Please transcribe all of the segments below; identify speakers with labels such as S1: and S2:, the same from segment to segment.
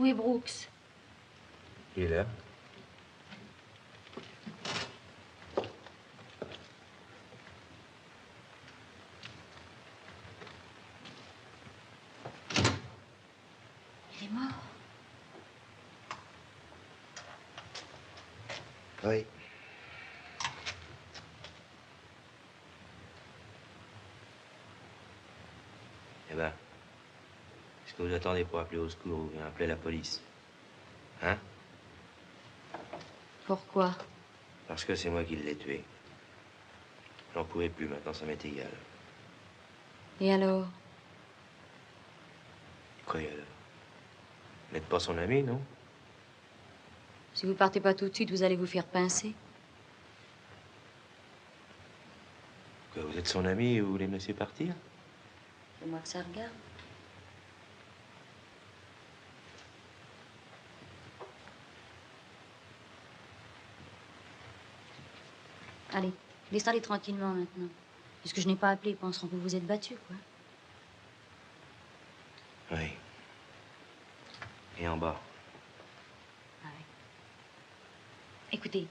S1: où est Brooks?
S2: Il est là.
S1: Il est mort.
S2: Oui. Eh ben, est-ce que vous attendez pour appeler au secours ou bien appeler la police? Hein?
S1: Pourquoi?
S2: Parce que c'est moi qui l'ai tué. J'en pouvais plus, maintenant ça m'est égal.
S1: Et alors?
S2: Quoi alors? Vous n'êtes pas son ami, non?
S1: Si vous partez pas tout de suite, vous allez vous faire pincer.
S2: Que vous êtes son ami et vous voulez me laisser partir?
S1: C'est moi que ça regarde. Allez, laissez aller tranquillement maintenant. Puisque je n'ai pas appelé, ils penseront que vous vous êtes battu, quoi.
S2: Oui. Et en bas?
S1: Ah oui. Écoutez,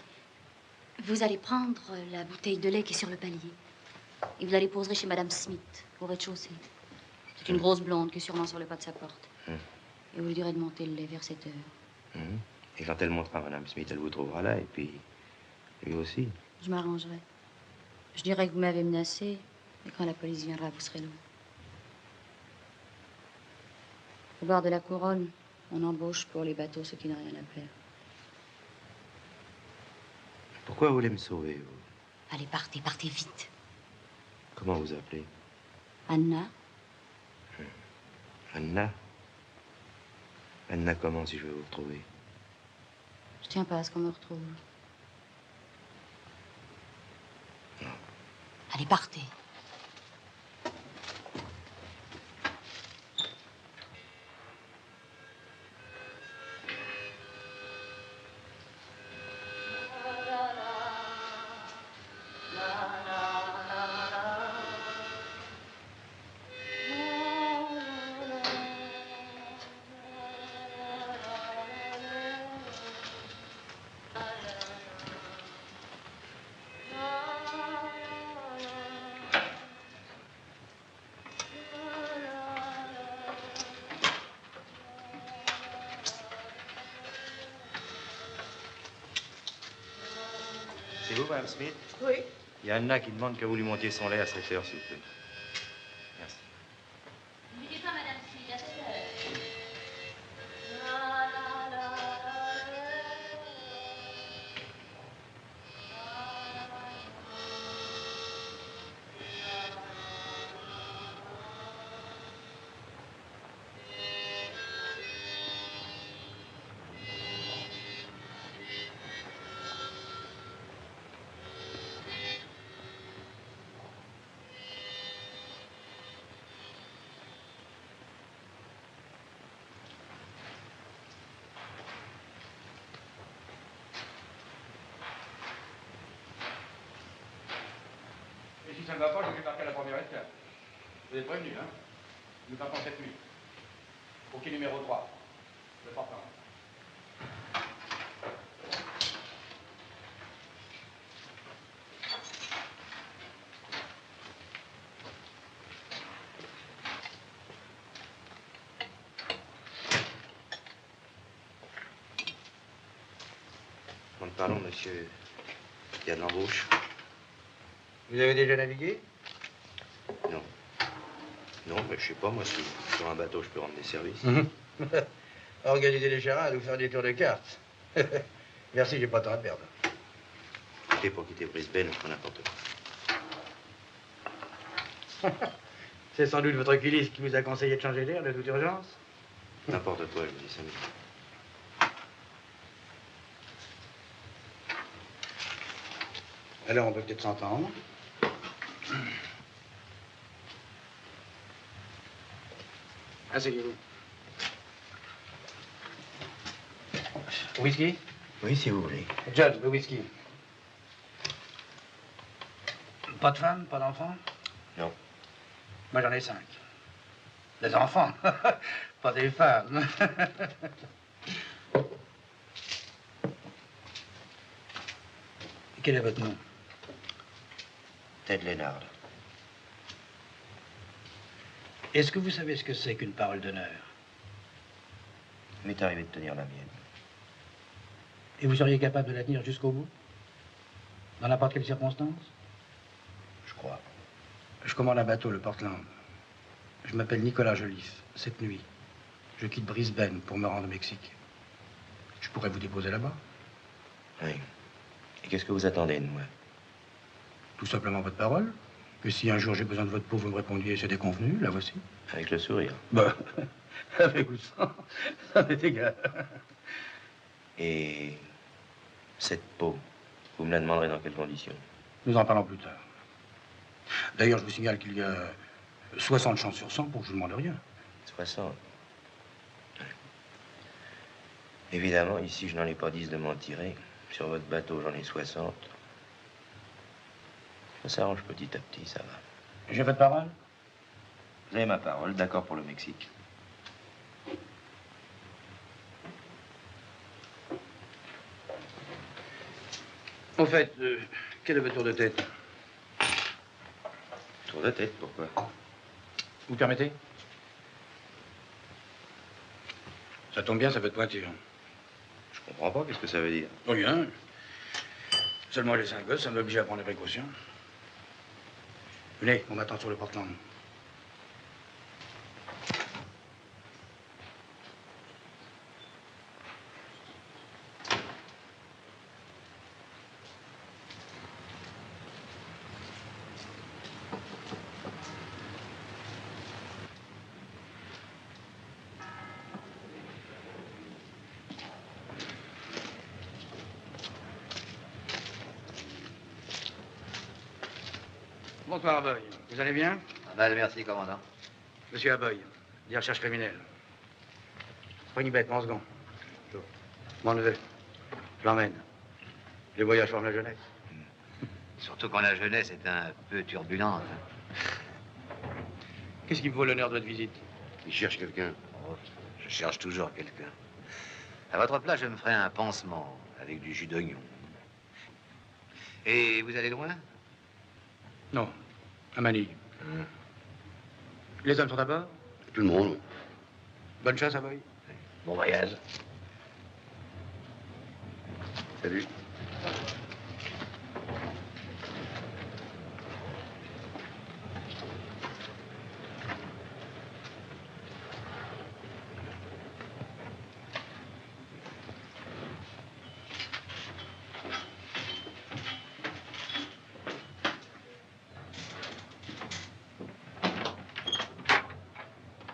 S1: vous allez prendre la bouteille de lait qui est sur le palier. Et vous allez poser chez Madame Smith, au rez-de-chaussée. C'est une grosse blonde qui est sûrement sur le pas de sa porte. Et vous lui direz de monter le lait vers 7 heures.
S2: Et quand elle montera, Madame Smith, elle vous trouvera là, et puis lui aussi.
S1: Je m'arrangerai. Je dirai que vous m'avez menacé, et quand la police viendra, vous serez loin. Au bord de la Couronne, on embauche pour les bateaux ceux qui n'ont rien à faire.
S2: Pourquoi vous voulez me sauver, vous?
S1: Allez, partez, partez vite.
S2: Comment vous appelez?
S1: Anna?
S2: Anna? Anna, comment, si je veux vous retrouver?
S1: Je tiens pas à ce qu'on me retrouve.
S2: Non.
S1: Allez, partez.
S2: C'est vous, Madame Smith?
S3: Oui.
S2: Il y a Anna qui demande que vous lui montiez son lait à 7 heures, s'il vous plaît. Merci.
S1: N'oubliez pas, Madame Smith, à 7 heures.
S4: Et si ça ne va pas, je vais marquer à la première étape. Vous êtes prévenu, hein? Nous partons cette nuit. Au quai numéro 3. Le portant.
S2: Quand parlons, monsieur, il y a de l'embauche.
S4: Vous avez déjà navigué?
S2: Non. Non, mais je sais pas, moi, si sur un bateau, je peux rendre des services.
S4: Organiser les charades ou faire des tours de cartes. Merci, j'ai pas de temps à perdre.
S2: Quitter pour quitter Brisbane, ou n'importe quoi.
S4: C'est sans doute votre oculiste qui vous a conseillé de changer d'air de toute urgence.
S2: N'importe quoi, je vous dis ça.
S4: Alors, on peut peut-être s'entendre. Asseyez-vous. Whisky?
S2: Oui, si vous voulez.
S4: Judge, le whisky. Pas de femme, pas d'enfant?
S2: Non.
S4: Moi, j'en ai 5. Des enfants, pas des femmes.
S3: Quel est votre nom?
S2: Ted Lennard.
S3: Est-ce que vous savez ce que c'est qu'une parole d'honneur?
S2: Il m'est arrivé de tenir la mienne.
S3: Et vous seriez capable de la tenir jusqu'au bout? Dans n'importe quelle circonstance?
S2: Je crois.
S3: Je commande un bateau, le Portland. Je m'appelle Nicolas Jolis. Cette nuit, je quitte Brisbane pour me rendre au Mexique. Je pourrais vous déposer là-bas?
S2: Oui. Et qu'est-ce que vous attendez de moi?
S3: Tout simplement votre parole. Que si un jour j'ai besoin de votre peau, vous me répondiez, c'est déconvenu, la voici.
S2: Avec le sourire.
S3: Bah, avec ou sans, ça m'est égal.
S2: Et cette peau, vous me la demanderez dans quelles conditions?
S3: Nous en parlons plus tard. D'ailleurs, je vous signale qu'il y a 60 chances sur 100 pour que je ne demande rien.
S2: 60. Ouais. Évidemment, ici, je n'en ai pas 10 de m'en tirer. Sur votre bateau, j'en ai 60. Ça s'arrange petit à petit, ça va.
S3: J'ai votre parole?
S2: Vous avez ma parole, d'accord pour le Mexique.
S3: Au fait, quel est votre tour de tête?
S2: Tour de tête, pourquoi?
S3: Vous permettez? Ça tombe bien, ça fait de pointure.
S2: Je comprends pas, qu'est-ce que ça veut dire?
S3: Rien. Seulement les 5 gosses, ça m'oblige à prendre des précautions. Venez, on m'attend sur le Portland. Bonsoir, Aboy. Vous allez bien?
S5: Mal, merci, commandant.
S3: Monsieur Aboy, des recherches criminelles. Prenibet, en second. Mon neveu. Je l'emmène. Les voyages forment la jeunesse.
S5: Surtout quand la jeunesse est un peu turbulente.
S3: Qu'est-ce qui me vaut l'honneur de votre visite?
S5: Il cherche quelqu'un. Oh, je cherche toujours quelqu'un. À votre place, je me ferai un pansement avec du jus d'oignon. Et vous allez loin?
S3: Non, à Manille. Les hommes sont à bord?
S5: Tout le monde.
S3: Bonne chasse, Aboy.
S5: Bon voyage. Salut.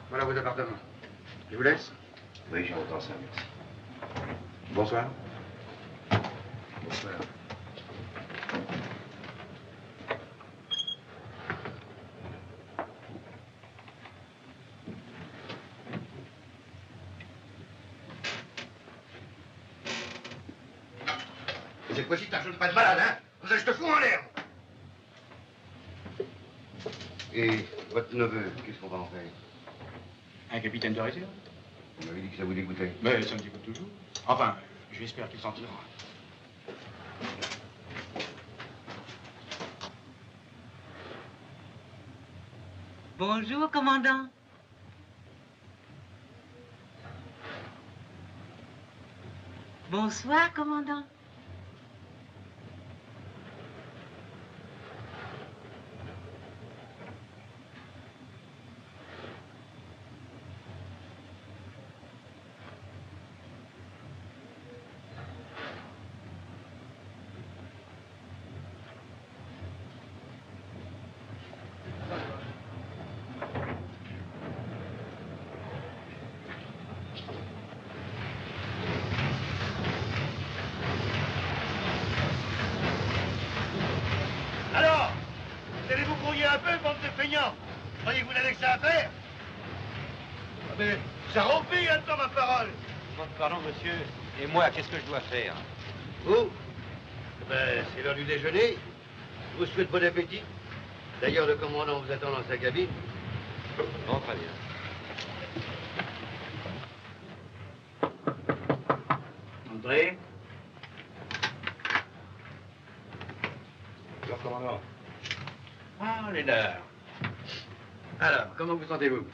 S3: Voilà vos appartements. Je vous laisse?
S2: Oui, j'entends ça, merci.
S3: Bonsoir.
S2: Bonsoir.
S5: Et cette fois-ci, t'as pas de malade, hein? Vous je te fous en l'air. Et votre neveu, qu'est-ce qu'on va en faire?
S3: Un capitaine de réserve?
S5: Vous m'avez dit que ça vous dégoûtait.
S3: Mais ça me dégoûte toujours. Enfin, j'espère qu'il s'en tirera.
S6: Bonjour, commandant. Bonsoir, commandant.
S5: Alors, vous allez vous grouiller un peu, bande de feignants. Croyez que vous n'avez que ça à faire? Ah mais, ça rompit, hein, dans ma parole.
S7: Pardon, monsieur. Et moi, qu'est-ce que je dois faire?
S5: Vous? Ben, c'est l'heure du déjeuner. Je vous souhaite bon appétit. D'ailleurs, le commandant vous attend dans sa cabine.
S7: Bon, très bien.
S3: André?
S2: non.
S3: Ah, les dards. Alors, comment vous sentez-vous?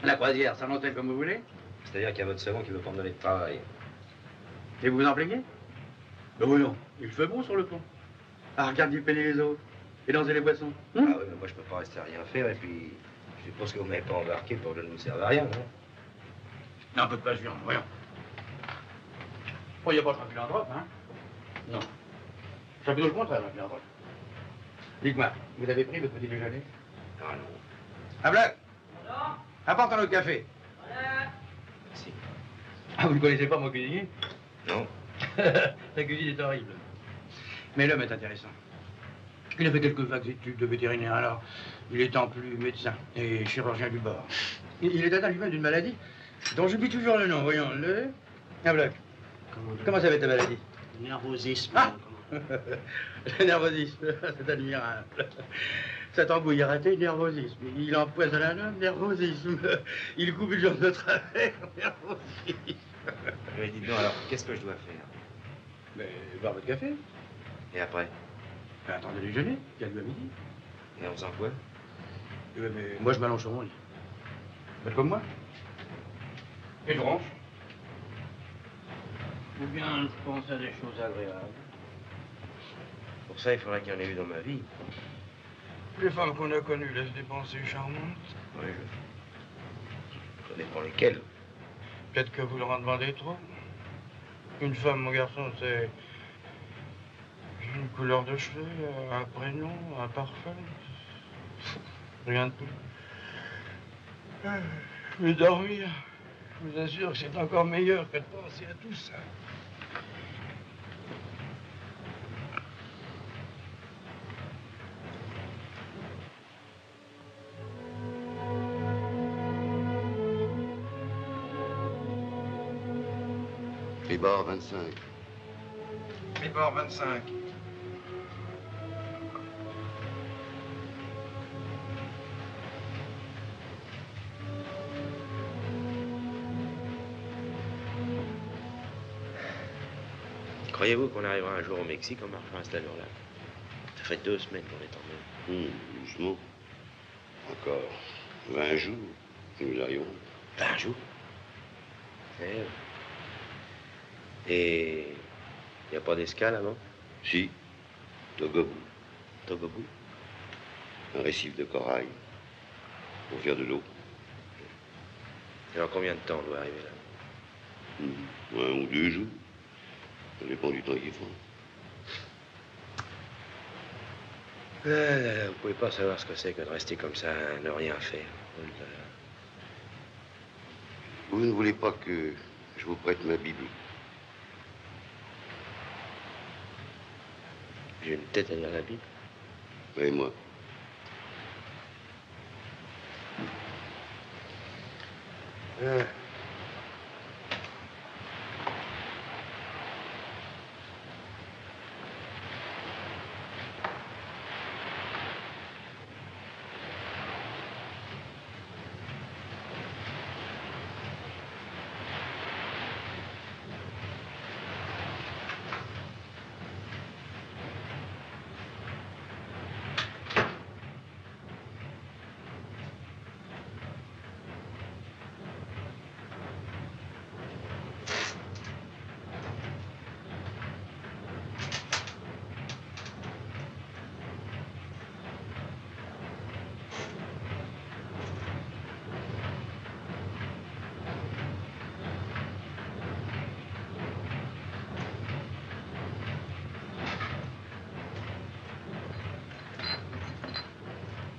S3: La croisière, s'annonce-t-elle comme vous voulez?
S2: C'est-à-dire qu'il y a votre second qui veut pas me donner de travail.
S3: Et vous vous en plaignez? Ben oui, non. Il fait bon sur le pont. À regarder peiner les autres et lancer les poissons.
S2: Ah oui, mais moi je peux pas rester à rien faire et puis je suppose que vous m'avez pas embarqué pour que je ne vous serve à rien, non?
S3: Un peu de passion, voyons. Oh, il n'y a pas de philanthrope, hein? Non. C'est plutôt le contraire, un philanthrope. Dites-moi, vous avez pris votre petit déjeuner?
S2: Ah non.
S3: Ah, Black! Apporte un autre café.
S2: Merci.
S3: Ah, vous ne connaissez pas mon cuisinier?
S2: Non.
S3: La cuisine est horrible. Mais l'homme est intéressant. Il a fait quelques vagues études de vétérinaire, alors il est en plus médecin et chirurgien du bord. Il est atteint lui-même d'une maladie dont j'oublie toujours le nom, voyons, le... Ah, Black. Comment ça va ta maladie?
S8: Nervosisme.
S3: Ah. Le nervosisme, c'est admirable. Cette embouille a raté, nervosisme. Il empoisonne un homme, nervosisme. Il coupe une jambe de travers, nervosisme.
S2: Mais dites donc, alors, qu'est-ce que je dois faire?
S3: Mais boire votre café.
S2: Et après?
S3: Ben, attendez le déjeuner, il y a lieu à midi.
S2: Et en faisant quoi?
S3: Mais moi, je m'allonge sur mon lit. Faites comme moi. Et je ronge.
S8: Ou bien je pense à des choses agréables.
S2: Pour ça, il faudrait qu'il y en ait eu dans ma vie.
S3: Les femmes qu'on a connues laissent des pensées charmantes.
S2: Oui, ça dépend lesquelles.
S3: Peut-être que vous leur en demandez trop. Une femme, mon garçon, c'est une couleur de cheveux, un prénom, un parfum. Rien de plus. Mais dormir, je vous assure que c'est encore meilleur que de penser à tout ça.
S9: Tribord 25.
S3: Tribord 25.
S2: Croyez-vous qu'on arrivera un jour au Mexique en marchant à cette allure-là? Ça fait 2 semaines qu'on est en mer.
S9: Doucement. Encore 20 jours, nous arrivons.
S2: 20 jours? Et il n'y a pas d'escale avant?
S9: Si, Togobou,
S2: Togobou?
S9: un récif de corail, pour faire de l'eau.
S2: Et en combien de temps on doit arriver là?
S9: 1 ou 2 jours. Ça dépend du temps qu'il faut.
S2: Vous pouvez pas savoir ce que c'est que de rester comme ça, ne rien faire.
S9: Vous ne voulez pas que je vous prête ma Bible?
S2: J'ai une tête à lire la Bible.
S9: Et moi?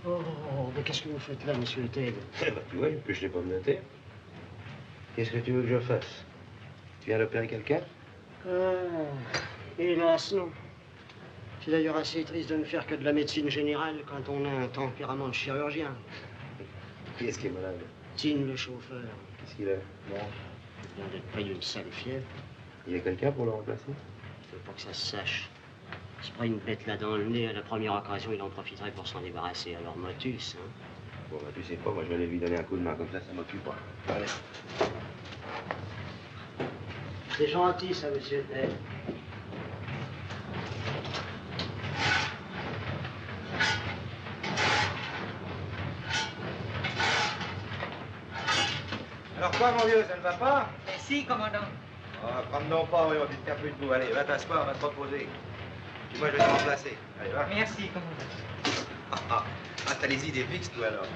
S8: Oh, mais qu'est-ce que vous faites là, monsieur Ted?
S2: Eh ben, tu vois, je peux pas me noter. Qu'est-ce que tu veux que je fasse? Tu viens d'opérer quelqu'un?
S8: Hélas, non. C'est d'ailleurs assez triste de ne faire que de la médecine générale quand on a un tempérament de chirurgien.
S2: Qui est-ce qui est malade?
S8: Tine, le chauffeur.
S2: Qu'est-ce qu'il a?
S8: Bon, il vient d'être pris d'une sale fièvre.
S2: Il y a quelqu'un pour le remplacer?
S8: Il faut pas que ça se sache. Il se prend une bête là dans le nez, à la première occasion, il en profiterait pour s'en débarrasser. Alors, motus, hein.
S2: Bon, bah, tu sais pas, moi, je vais aller lui donner un coup de main, comme ça m'occupe pas. Allez.
S8: C'est gentil, ça, monsieur Ted.
S2: Quoi, mon vieux, ça ne va pas?
S6: Mais si, commandant.
S2: Ah, prends donc pas, oui, on va te faire plus debout. Allez, va t'asseoir, on va te reposer. Puis moi, je vais te remplacer. Allez, va.
S6: Merci, commandant.
S2: Ah, t'as les idées fixes, toi, alors.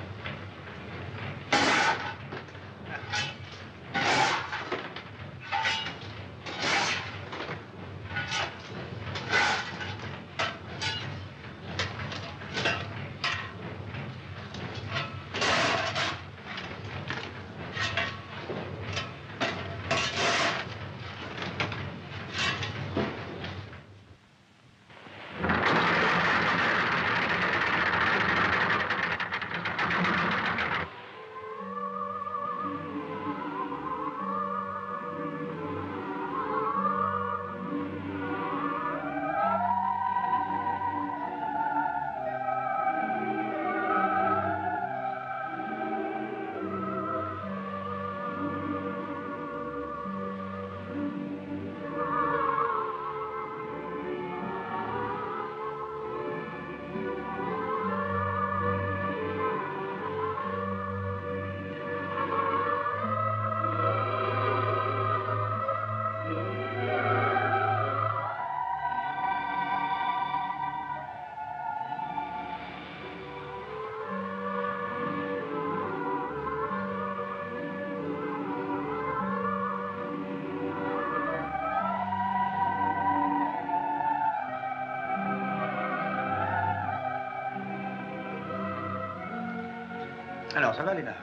S3: Alors, ça va, Lénard?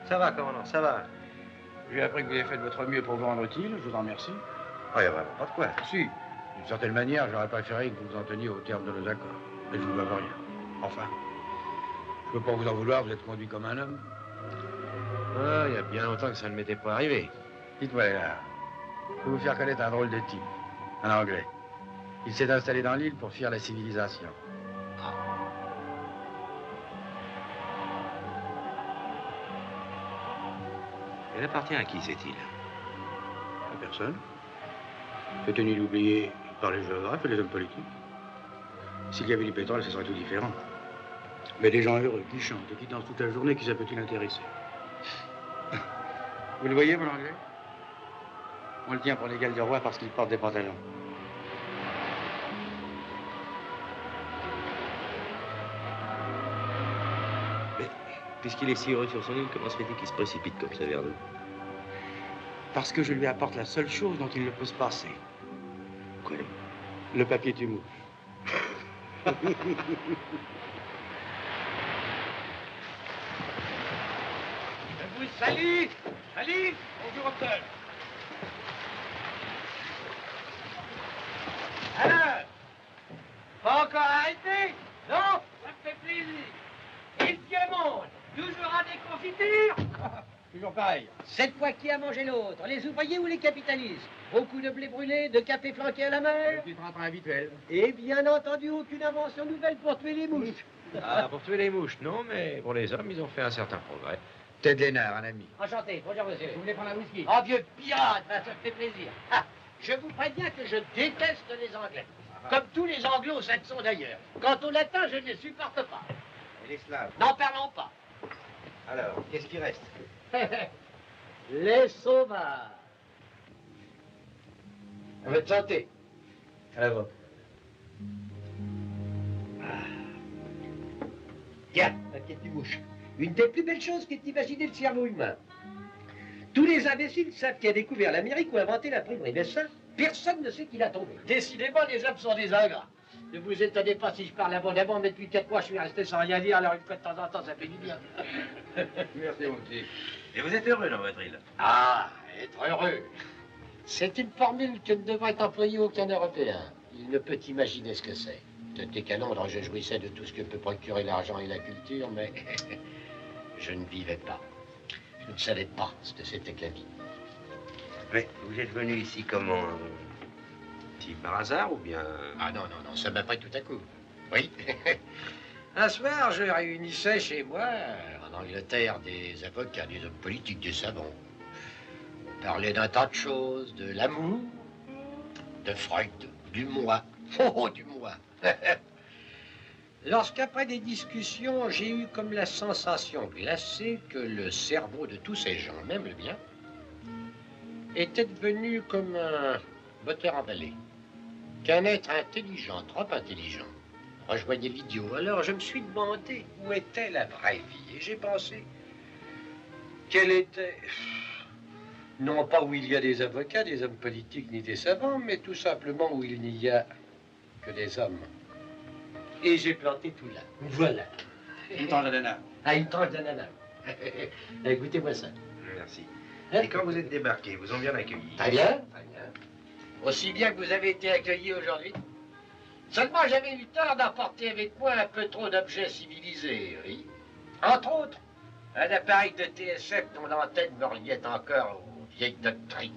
S2: Ça va, commandant, ça va.
S3: J'ai appris que vous avez fait de votre mieux pour vous rendre utile, je vous en remercie.
S2: Oh, y a vraiment pas de quoi.
S3: Si, d'une certaine manière, j'aurais préféré que vous vous en teniez au terme de nos accords. Mais je ne vous dois rien. Enfin, je ne peux pas vous en vouloir, vous êtes conduit comme un homme.
S2: Ah, y a bien longtemps que ça ne m'était pas arrivé.
S3: Dites-moi, Lénard, je vais vous faire connaître un drôle de type, un Anglais. Il s'est installé dans l'île pour fuir la civilisation.
S2: Elle appartient à qui, cette île?
S3: À personne. C'est une île oubliée par les géographes et les hommes politiques. S'il y avait du pétrole, ce serait tout différent. Mais des gens heureux, qui chantent et qui dansent toute la journée, qui ça peut-il intéresser? Vous le voyez, mon Anglais? On le tient pour l'égal du roi parce qu'il porte des pantalons.
S2: Mais, puisqu'il est si heureux sur son île, comment se fait-il qu'il se précipite comme ça vers nous?
S3: Parce que je lui apporte la seule chose dont il ne peut se passer.
S2: Quoi?
S3: Le papier du mouche.
S5: Je vous salue. Salut. Bonjour, docteur. Alors, pas encore arrêté? Non, ça me fait plaisir. Et le diamant, toujours à des confitures?
S3: Toujours pareil.
S5: Cette fois, qui a mangé l'autre? Les ouvriers ou les capitalistes? Beaucoup de blé brûlé, de café flanqué à la main?
S3: Du train habituel.
S5: Et bien entendu, aucune invention nouvelle pour tuer les mouches.
S2: Ah, pour tuer les mouches, non, mais pour les hommes, ils ont fait un certain progrès.
S3: Ted Lénard, un ami.
S5: Enchanté, bonjour monsieur.
S3: Vous voulez prendre un whisky?
S5: Oh, vieux pirate, ça me fait plaisir. Ah, je vous préviens que je déteste les Anglais. Comme tous les anglo-saxons d'ailleurs. Quant au latin, je ne les supporte pas.
S2: Et les Slaves?
S5: N'en parlons pas.
S2: Alors, qu'est-ce qui reste?
S5: Les sauvages. On va te chanter.
S3: À la vôtre.
S5: Tiens, ma petite mouche. Une des plus belles choses qu'ait imaginé le cerveau humain. Tous les imbéciles savent qui a découvert l'Amérique ou inventé l'imprimerie, mais ça, personne ne sait qui l'a tombé. Décidément, les hommes sont des ingrats. Ne vous étonnez pas si je parle abondamment, mais depuis 4 mois, je suis resté sans rien dire, alors une fois de temps en temps, ça fait du bien.
S3: Merci, mon petit.
S2: Et vous êtes heureux dans votre île?
S5: Ah, être heureux. C'est une formule que ne devrait employer aucun Européen. Il ne peut imaginer ce que c'est. C'était qu'à Londres, je jouissais de tout ce que peut procurer l'argent et la culture, mais je ne vivais pas. Je ne savais pas ce que c'était que la vie.
S2: Mais vous êtes venu ici comment? Si par hasard ou bien?
S5: Ah non, ça m'a pris tout à coup. Oui. Un soir, je réunissais chez moi, en Angleterre, des avocats, des hommes politiques, des savants. On parlait d'un tas de choses, de l'amour, de Freud, du moi. Oh, du moi. Lorsqu'après des discussions, j'ai eu comme la sensation glacée que le cerveau de tous ces gens, même le mien, était devenu comme un moteur emballé. Qu'un être intelligent, trop intelligent, rejoignait l'idiot. Alors je me suis demandé où était la vraie vie. Et j'ai pensé qu'elle était... Non pas où il y a des avocats, des hommes politiques, ni des savants, mais tout simplement où il n'y a que des hommes. Et j'ai planté tout là. Voilà.
S3: Une tranche d'ananas.
S5: Ah, une tranche d'ananas. Écoutez-moi ça.
S2: Merci.
S5: Hein?
S2: Et quand vous êtes débarqué, vous ont bien accueilli?
S5: Très bien, très bien. Aussi bien que vous avez été accueillis aujourd'hui. Seulement, j'avais eu tort d'emporter avec moi un peu trop d'objets civilisés, oui. Entre autres, un appareil de TSF dont l'antenne me reliait encore aux vieilles doctrines.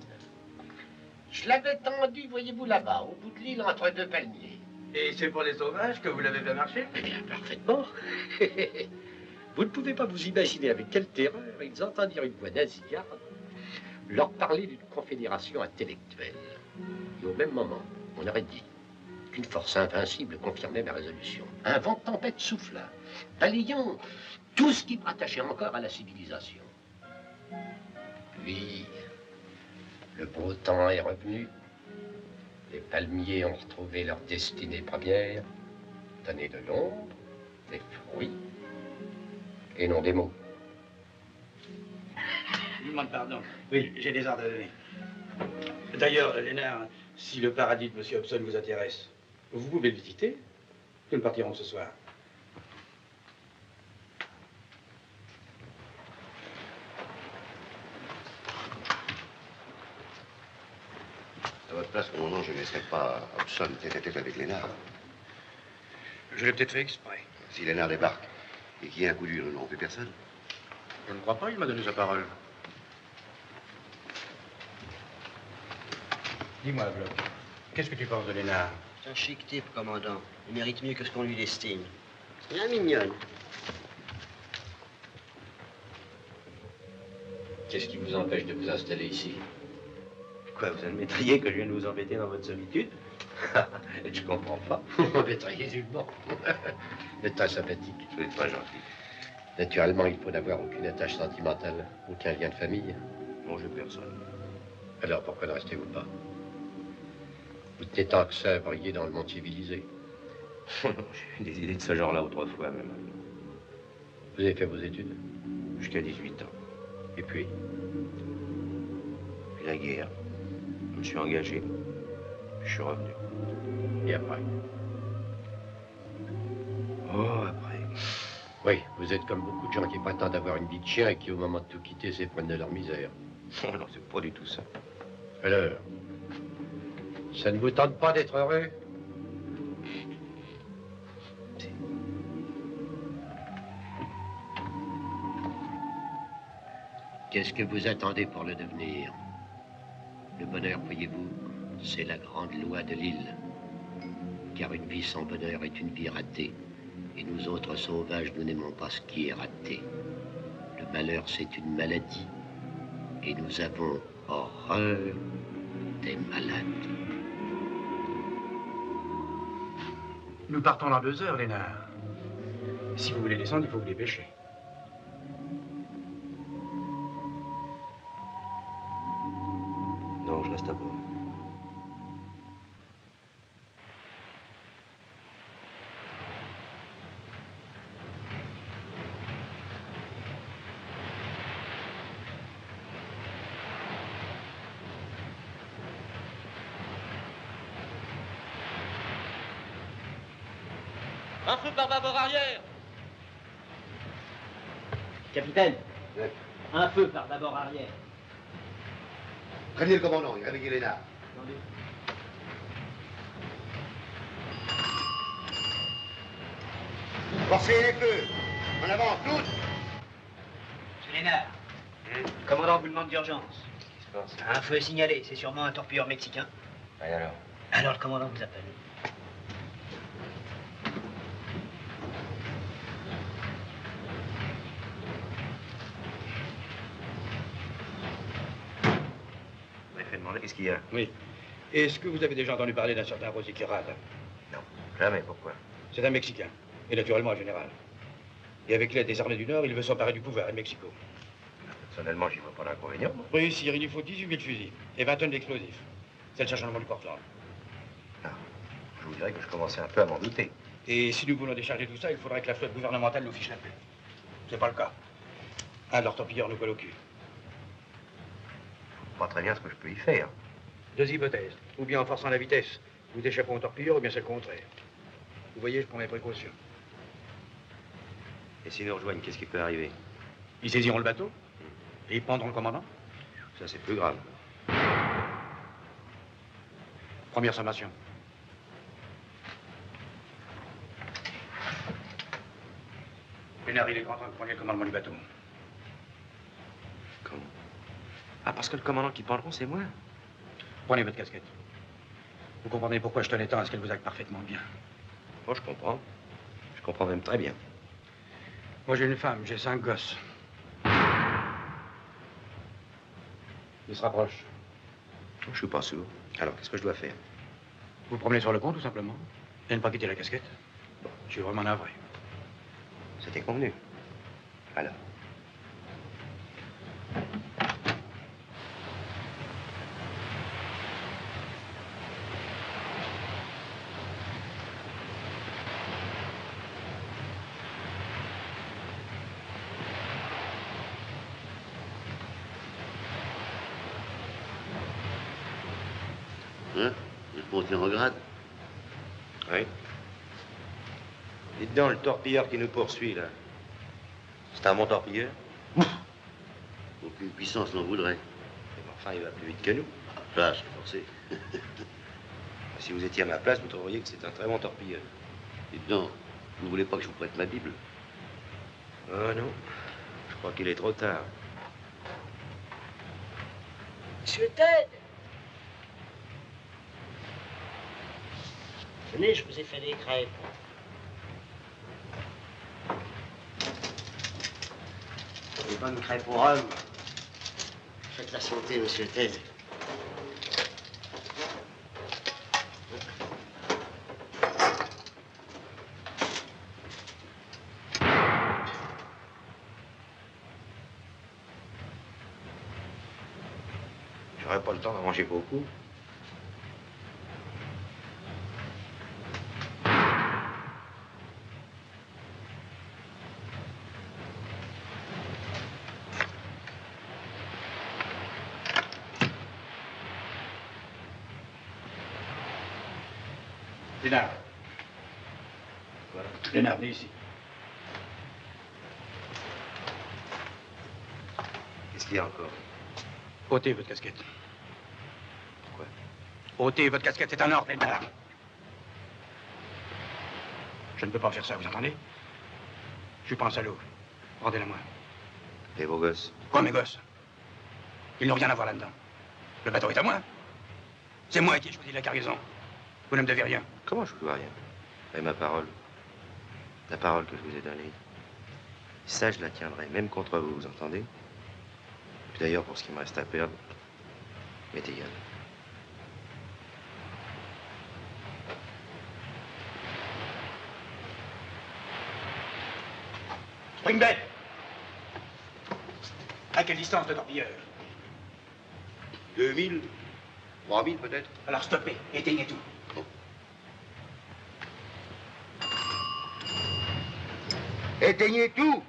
S5: Je l'avais tendu, voyez-vous, là-bas, au bout de l'île, entre deux palmiers.
S3: Et c'est pour les sauvages que vous l'avez fait marcher?
S5: Eh bien, parfaitement. Vous ne pouvez pas vous imaginer avec quelle terreur ils entendirent une voix nasillarde leur parler d'une confédération intellectuelle. Et au même moment, on aurait dit qu'une force invincible confirmait ma résolution. Un vent de tempête souffla, balayant tout ce qui me rattachait encore à la civilisation. Puis, le beau temps est revenu. Les palmiers ont retrouvé leur destinée première, donner de l'ombre, des fruits, et non des mots.
S3: Je vous demande pardon.
S5: Oui.
S3: J'ai des ordres à donner. D'ailleurs, Lénard, si le paradis de M. Hobson vous intéresse, vous pouvez le visiter. Nous partirons ce soir.
S9: À votre place, commandant, je ne laisserai pas Hobson tête-à-tête avec Lénard.
S3: Je l'ai peut-être fait exprès.
S9: Si Lénard débarque et qu'il y ait un coup dur, nous n'en fait personne.
S3: Je ne crois pas, il m'a donné sa parole. Dis-moi, Bloch, qu'est-ce que tu penses de Lénard?
S8: C'est un chic type, commandant. Il mérite mieux que ce qu'on lui destine. C'est bien mignonne.
S5: Qu'est-ce qui vous empêche de vous installer ici?
S2: Quoi, vous admettriez que je viens de vous embêter dans votre solitude? Je comprends pas.
S5: Vous m'étrayez nullement. Vous êtes très sympathique.
S9: Vous n'êtes pas gentil.
S5: Naturellement, il faut n'avoir aucune attache sentimentale, aucun lien de famille.
S9: Bon, j'ai personne.
S5: Alors pourquoi ne restez-vous pas? Vous tenez tant que ça à briller dans le monde civilisé.
S2: J'ai eu des idées de ce genre-là autrefois même.
S5: Vous avez fait vos études?
S2: Jusqu'à 18 ans.
S5: Et puis?
S2: Puis la guerre. Je me suis engagé. Je suis revenu.
S5: Et après?
S2: Oh, après.
S5: Oui, vous êtes comme beaucoup de gens qui prétendent avoir une vie de chien et qui, au moment de tout quitter, s'éprennent de leur misère.
S2: Oh non, c'est pas du tout ça.
S5: Alors, ça ne vous tente pas d'être heureux? Qu'est-ce que vous attendez pour le devenir? Le bonheur, voyez-vous, c'est la grande loi de l'île. Car une vie sans bonheur est une vie ratée. Et nous autres sauvages, nous n'aimons pas ce qui est raté. Le malheur, c'est une maladie. Et nous avons horreur des malades.
S3: Nous partons dans 2 heures, Lénard. Si vous voulez descendre, il faut vous dépêcher.
S2: Non, je reste à bord.
S6: Un feu par bâbord arrière.
S8: Capitaine,
S9: Ouais.
S8: un feu par d'abord arrière.
S9: Prévenez le commandant, il réveille Lénard.
S8: Attendez.
S9: Forcez les feux. En avant, tous.
S8: Monsieur Lénard, le commandant vous demande d'urgence.
S2: Qu'est-ce qui se passe?
S8: Un feu est signalé, c'est sûrement un torpilleur mexicain.
S2: Et alors?
S8: Alors le commandant vous appelle.
S2: Vous avez fait demander, qu'est-ce qu'il y a?
S3: Oui. Est-ce que vous avez déjà entendu parler d'un certain Rosy Quirade?
S2: Non, jamais, pourquoi?
S3: C'est un Mexicain, et naturellement un général. Et avec l'aide des armées du Nord, il veut s'emparer du pouvoir à Mexico.
S9: Personnellement, j'y vois pas d'inconvénient.
S3: Réussir, il lui faut 18 000 fusils et 20 tonnes d'explosifs. C'est le chargement du Portland.
S9: Ah, je vous dirais que je commençais un peu à m'en douter.
S3: Et si nous voulons décharger tout ça, il faudrait que la flotte gouvernementale nous fiche la paix. C'est pas le cas. Un de leurs torpilleurs nous colle au cul.
S9: Pas très bien ce que je peux y faire.
S3: Deux hypothèses. Ou bien en forçant la vitesse, nous échappons au torpilleur, ou bien c'est le contraire. Vous voyez, je prends mes précautions.
S2: Et s'ils nous rejoignent, qu'est-ce qui peut arriver?
S3: Ils saisiront le bateau et ils prendront le commandant.
S2: Ça, c'est plus grave.
S3: Première sommation. Pénard, il est grand temps que vous preniez le commandement du bateau.
S2: Comment? Ah, parce que le commandant qui prendront, c'est moi.
S3: Prenez votre casquette. Vous comprenez pourquoi je tenais tant à ce qu'elle vous aille parfaitement bien.
S2: Moi, je comprends. Je comprends même très bien.
S3: Moi, j'ai une femme, j'ai 5 gosses. Il se rapproche.
S2: Je suis pas sourd. Alors, qu'est-ce que je dois faire?
S3: Vous promenez sur le pont, tout simplement. Et ne pas quitter la casquette. Je suis vraiment navré.
S2: C'était convenu. Alors.
S9: Hein? Vous êtes monté en grade?
S2: Oui. Dites donc, le torpilleur qui nous poursuit, là. C'est un bon torpilleur?
S9: Aucune puissance n'en voudrait.
S2: Mais enfin, il va plus vite que nous.
S9: Ça, c'est forcé.
S2: Si vous étiez à ma place, vous trouveriez que c'est un très bon torpilleur.
S9: Dites donc, vous voulez pas que je vous prête ma Bible?
S2: Oh non, je crois qu'il est trop tard.
S8: Monsieur Ted! Venez, je vous ai fait des crêpes. Des bonnes crêpes au rhum. Faites la santé, monsieur Ted.
S2: J'aurais pas le temps d'en manger beaucoup.
S3: Pénard.
S2: Quoi?
S3: Pénard, venez ici.
S2: Qu'est-ce qu'il y a encore?
S3: Ôtez votre casquette.
S2: Pourquoi?
S3: Ôtez votre casquette, c'est un ordre, Pénard. Je ne peux pas faire ça, vous entendez? Je suis pas un salaud. Rendez-la moi.
S2: Et vos gosses?
S3: Quoi, mes gosses? Ils n'ont rien à voir là-dedans. Le bateau est à moi. C'est moi qui ai choisi la cargaison. Vous ne me devez rien.
S2: Comment je vous dois rien? Et ma parole? La parole que je vous ai donnée. Ça, je la tiendrai, même contre vous, vous entendez? Puis d'ailleurs, pour ce qui me reste à perdre, mettez gueule.
S3: Springback! À quelle distance de torpilleur?
S9: 2000? 3000 peut-être?
S3: Alors stoppez, éteignez tout.
S9: Éteignez tout!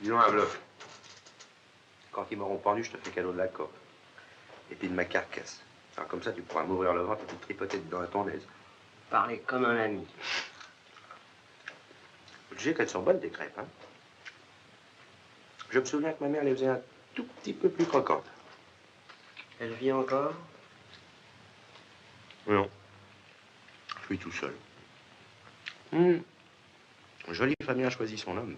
S2: Dis-donc un bluff. Quand ils m'auront pendu, je te fais cadeau de la coque. Et puis de ma carcasse. Alors comme ça, tu pourras m'ouvrir le ventre et te tripoter dedans à ton aise.
S8: Parlez comme un ami.
S2: Je sais qu'elles sont bonnes, tes crêpes, hein. Je me souviens que ma mère les faisait un tout petit peu plus croquantes.
S8: Elle vit encore?
S2: Non. Je suis tout seul. Jolie famille a choisi son homme.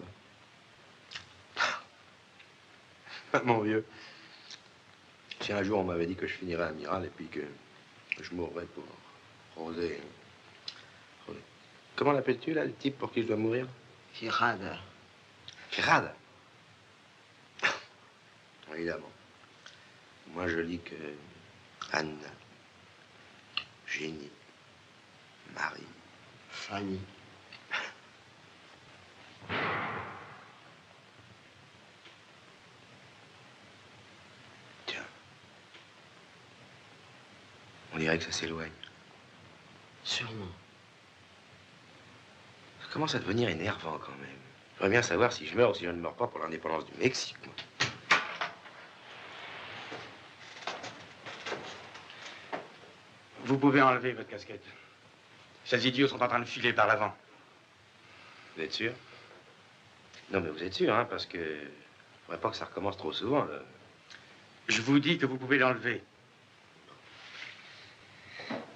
S2: Mon vieux. Si un jour on m'avait dit que je finirais amiral et puis que je mourrais pour Rosé, Comment l'appelles-tu, là, le type pour qui je dois mourir?
S8: Girada.
S2: Girada? Évidemment. Moi, je lis que Anne, Génie, Marie,
S8: Fanny.
S2: Tiens. On dirait que ça s'éloigne.
S8: Sûrement.
S2: Ça commence à devenir énervant quand même. J'aimerais bien savoir si je meurs ou si je ne meurs pas pour l'indépendance du Mexique, moi.
S3: Vous pouvez enlever votre casquette. Ces idiots sont en train de filer par l'avant.
S2: Vous êtes sûr? Non, mais vous êtes sûr, hein, parce que... faudrait pas que ça recommence trop souvent, là.
S3: Je vous dis que vous pouvez l'enlever.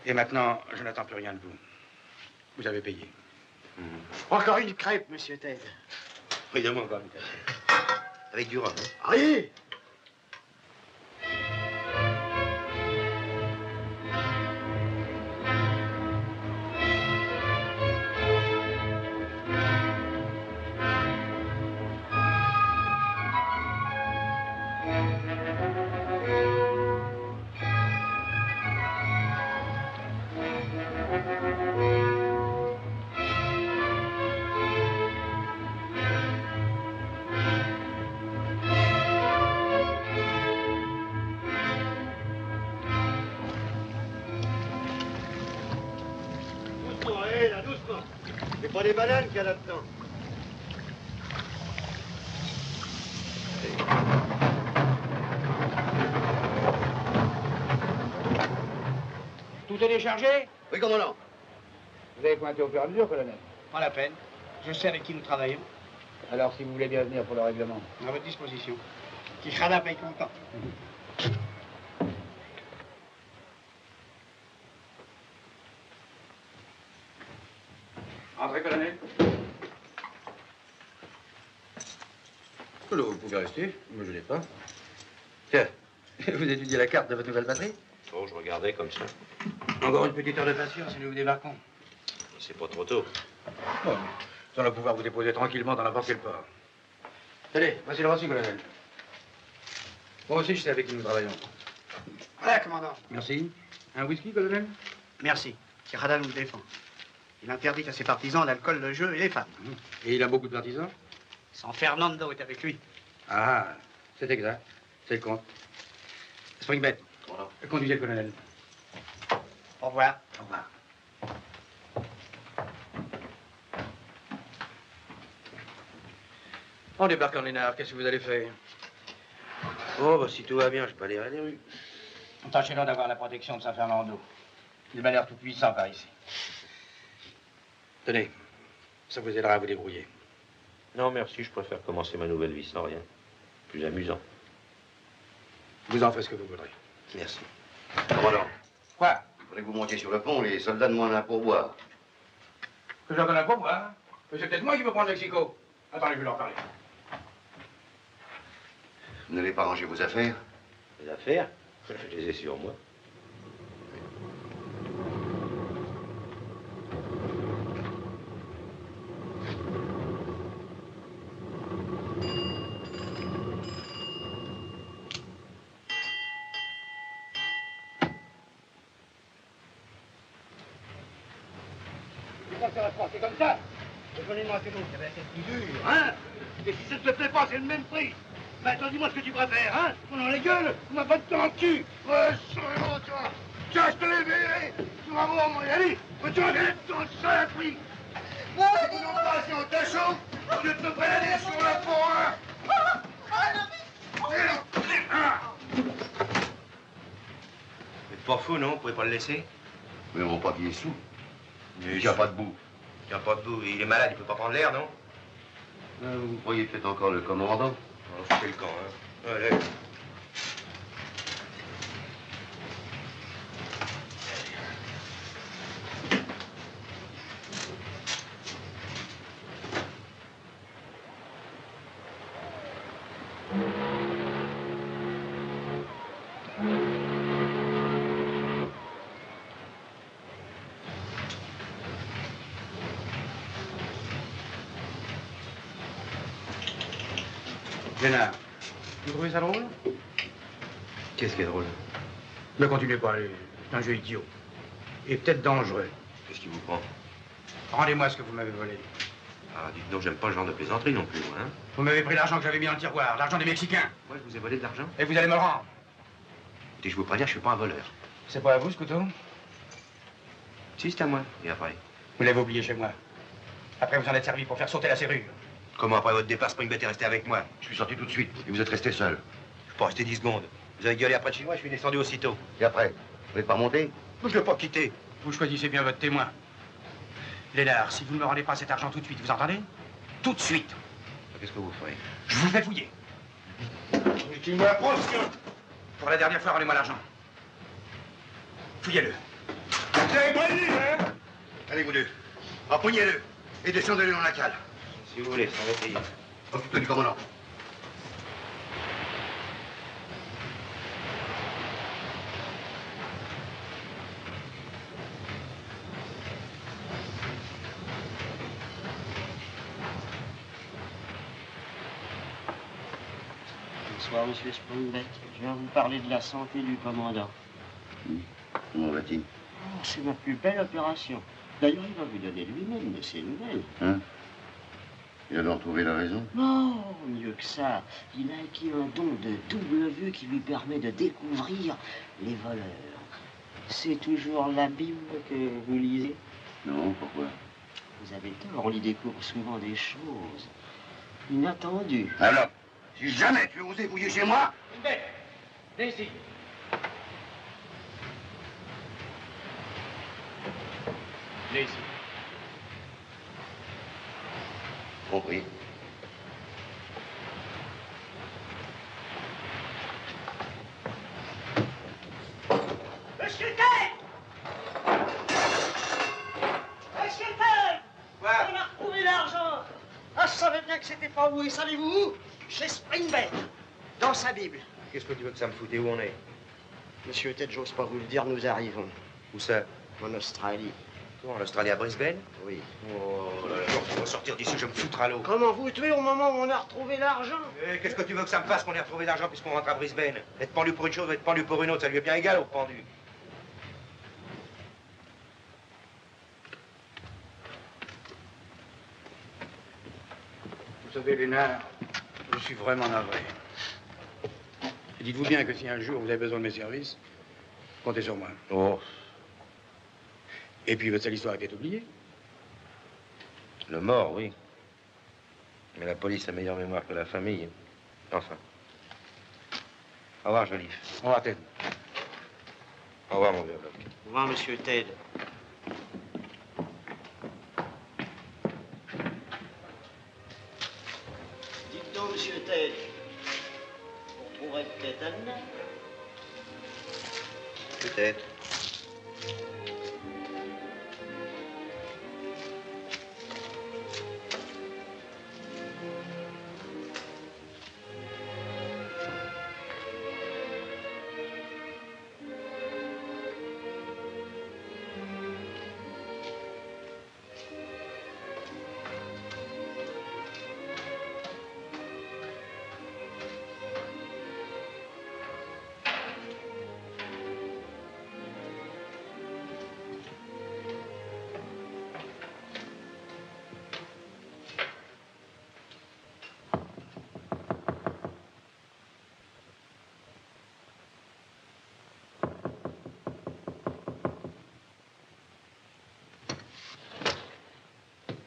S3: Et maintenant, je n'attends plus rien de vous. Vous avez payé.
S8: Encore une crêpe, monsieur Ted.
S2: Oui, donne-moi encore une crêpe. Avec du rhum, hein?
S8: Allez!
S5: C'est pas des bananes qu'il y a là-dedans.
S3: Tout est déchargé?
S9: Oui, commandant.
S3: Vous avez pointé au fur et à mesure, colonel?
S6: Pas la peine. Je sais avec qui nous travaillons.
S3: Alors, si vous voulez bien venir pour le règlement.
S6: À votre disposition. Quijada paye content.
S3: Entrez, colonel. Alors, vous pouvez rester. Moi, je l'ai pas. Tiens, vous étudiez la carte de votre nouvelle patrie?
S2: Oh, je regardais comme ça.
S3: Encore une petite heure de patience et nous vous débarquons.
S2: C'est pas trop tôt.
S3: Bon, nous allons pouvoir vous déposer tranquillement dans n'importe quel port. Allez, voici le reçu, colonel. Moi aussi, je sais avec qui nous travaillons.
S6: Voilà, commandant.
S3: Merci. Un whisky, colonel?
S6: Merci. Quijada nous défend. Il interdit à ses partisans l'alcool, le jeu et les femmes.
S3: Et il a beaucoup de partisans?
S6: San Fernando est avec lui.
S3: Ah, c'est exact. C'est le compte. Springbett, conduisez le colonel.
S6: Au revoir.
S3: Au revoir. On débarque en Lénard. Qu'est-ce que vous allez faire?
S2: Oh, bah, si tout va bien, je balayerai les rues.
S6: Tâchez-là d'avoir la protection de San Fernando. Il m'a l'air tout puissant par ici.
S3: Tenez, ça vous aidera à vous débrouiller.
S2: Non, merci, je préfère commencer ma nouvelle vie sans rien. Plus amusant.
S3: Vous en faites ce que vous voudrez.
S2: Merci.
S9: Commandant,
S3: Quoi?
S9: il faudrait que vous montiez sur le pont, les soldats demandent un pourboire.
S3: Que j'en donne un pour boire? Mais c'est peut-être moi qui veux prendre Mexico. Attendez, je vais leur parler.
S9: Vous n'allez pas ranger vos affaires?
S2: Les affaires, je les ai sur moi.
S5: C'est comme ça. Donnez-moi c'est donc, il y avait la tête qui dure, hein? Et si ça ne te plaît pas, c'est le même prix. Maintenant, dis-moi ce que tu préfères, hein? On a la gueule, on n'a pas de temps en cul. Ouais, sûrement, toi. Tiens, je te l'ai verré. Tu vas voir, mon Yali. Tu vas gagner ton saloperie. Nous n'avons pas si on t'achauffe, au lieu de te balader sur la forêt.
S2: Vous êtes pas fou, non? Vous pouvez pas le laisser?
S9: Mais on pas qu'il est sous.
S2: Mais
S9: Il n'y a pas de bout.
S2: Il tient pas debout. Il est malade, il peut pas prendre l'air, non?
S9: Vous croyez peut-être encore le commandant?
S2: C'est le camp, hein. Allez.
S3: Lénard, vous trouvez ça drôle?
S2: Qu'est-ce qui est drôle?
S3: Ne continuez pas, c'est un jeu idiot. Et peut-être dangereux.
S2: Qu'est-ce qui vous prend?
S3: Rendez-moi ce que vous m'avez volé.
S2: Ah, dites donc, j'aime pas le genre de plaisanterie non plus, moi, hein.
S3: Vous m'avez pris l'argent que j'avais mis dans le tiroir, l'argent des Mexicains.
S2: Moi, je vous ai volé de l'argent?
S3: Et vous allez me le rendre.
S2: Écoutez, je vous préviens, je suis pas un voleur.
S3: C'est pas à vous, ce couteau?
S2: Si, c'est à moi. Et après?
S3: Vous l'avez oublié chez moi. Après, vous en êtes servi pour faire sauter la serrure.
S2: Comment, après votre départ, Springbet est resté avec moi? Je suis sorti tout de suite, et vous êtes resté seul. Je suis pas resté 10 secondes. Vous avez gueulé après de chez moi, je suis descendu aussitôt.
S9: Et après? Vous voulez pas remonter?
S2: Je l'ai pas quitté.
S3: Vous choisissez bien votre témoin. Lénard, si vous ne me rendez pas cet argent tout de suite, vous entendez? Tout de suite.
S2: Qu'est-ce que vous ferez?
S3: Je vous fais fouiller. Pour la dernière fois, rendez-moi l'argent. Fouillez-le.
S9: Vous avez pas dit, hein? Allez, vous deux. Empoignez-le. Et descendez-le dans la cale.
S2: Si vous voulez, ça va payer.
S9: Occupe-toi du commandant.
S8: Bonsoir, monsieur Springbet. Je viens vous parler de la santé du commandant.
S9: Comment va-t-il?
S8: Oh, c'est ma plus belle opération. D'ailleurs, il va vous donner lui-même de ses nouvelles.
S9: Hein? Il a donc trouvé la raison?
S8: Non, mieux que ça. Il a acquis un don de double vue qui lui permet de découvrir les voleurs. C'est toujours la Bible que vous lisez?
S9: Non, pourquoi?
S8: Vous avez tort, on y découvre souvent des choses inattendues.
S9: Alors, si jamais tu osais fouiller chez moi...
S3: Viens ici. Viens ici.
S9: Compris.
S5: Monsieur Ted! Monsieur Ted!
S3: Quoi?
S5: On a retrouvé l'argent! Ah, je savais bien que c'était pas vous, et savez-vous où? Chez Springbet, dans sa Bible.
S2: Qu'est-ce que tu veux que ça me foute? Et où on est?
S8: Monsieur Ted, j'ose pas vous le dire, nous arrivons.
S2: Où ça?
S8: En Australie.
S2: Toi, en Australie, à Brisbane?
S8: Oui.
S2: Oh là là, je vais sortir d'ici, je vais me foutre à l'eau.
S8: Comment vous tuer au moment où on a retrouvé l'argent?
S2: Qu'est-ce que tu veux que ça me fasse qu'on ait retrouvé l'argent puisqu'on rentre à Brisbane? Être pendu pour une chose, être pendu pour une autre, ça lui est bien égal au pendu.
S3: Vous savez, Lénard, je suis vraiment navré. Et dites-vous bien que si un jour vous avez besoin de mes services, comptez sur moi.
S2: Oh,
S3: Et puis votre sale histoire était oubliée.
S2: le mort, oui. Mais la police a meilleure mémoire que la famille. Enfin. Au revoir, Joliffe.
S3: Au revoir, Ted.
S2: Au revoir, mon vieux bloc.
S8: Au revoir, monsieur Ted. Dites donc, monsieur Ted, vous retrouverez peut-être Anna?
S2: Peut-être.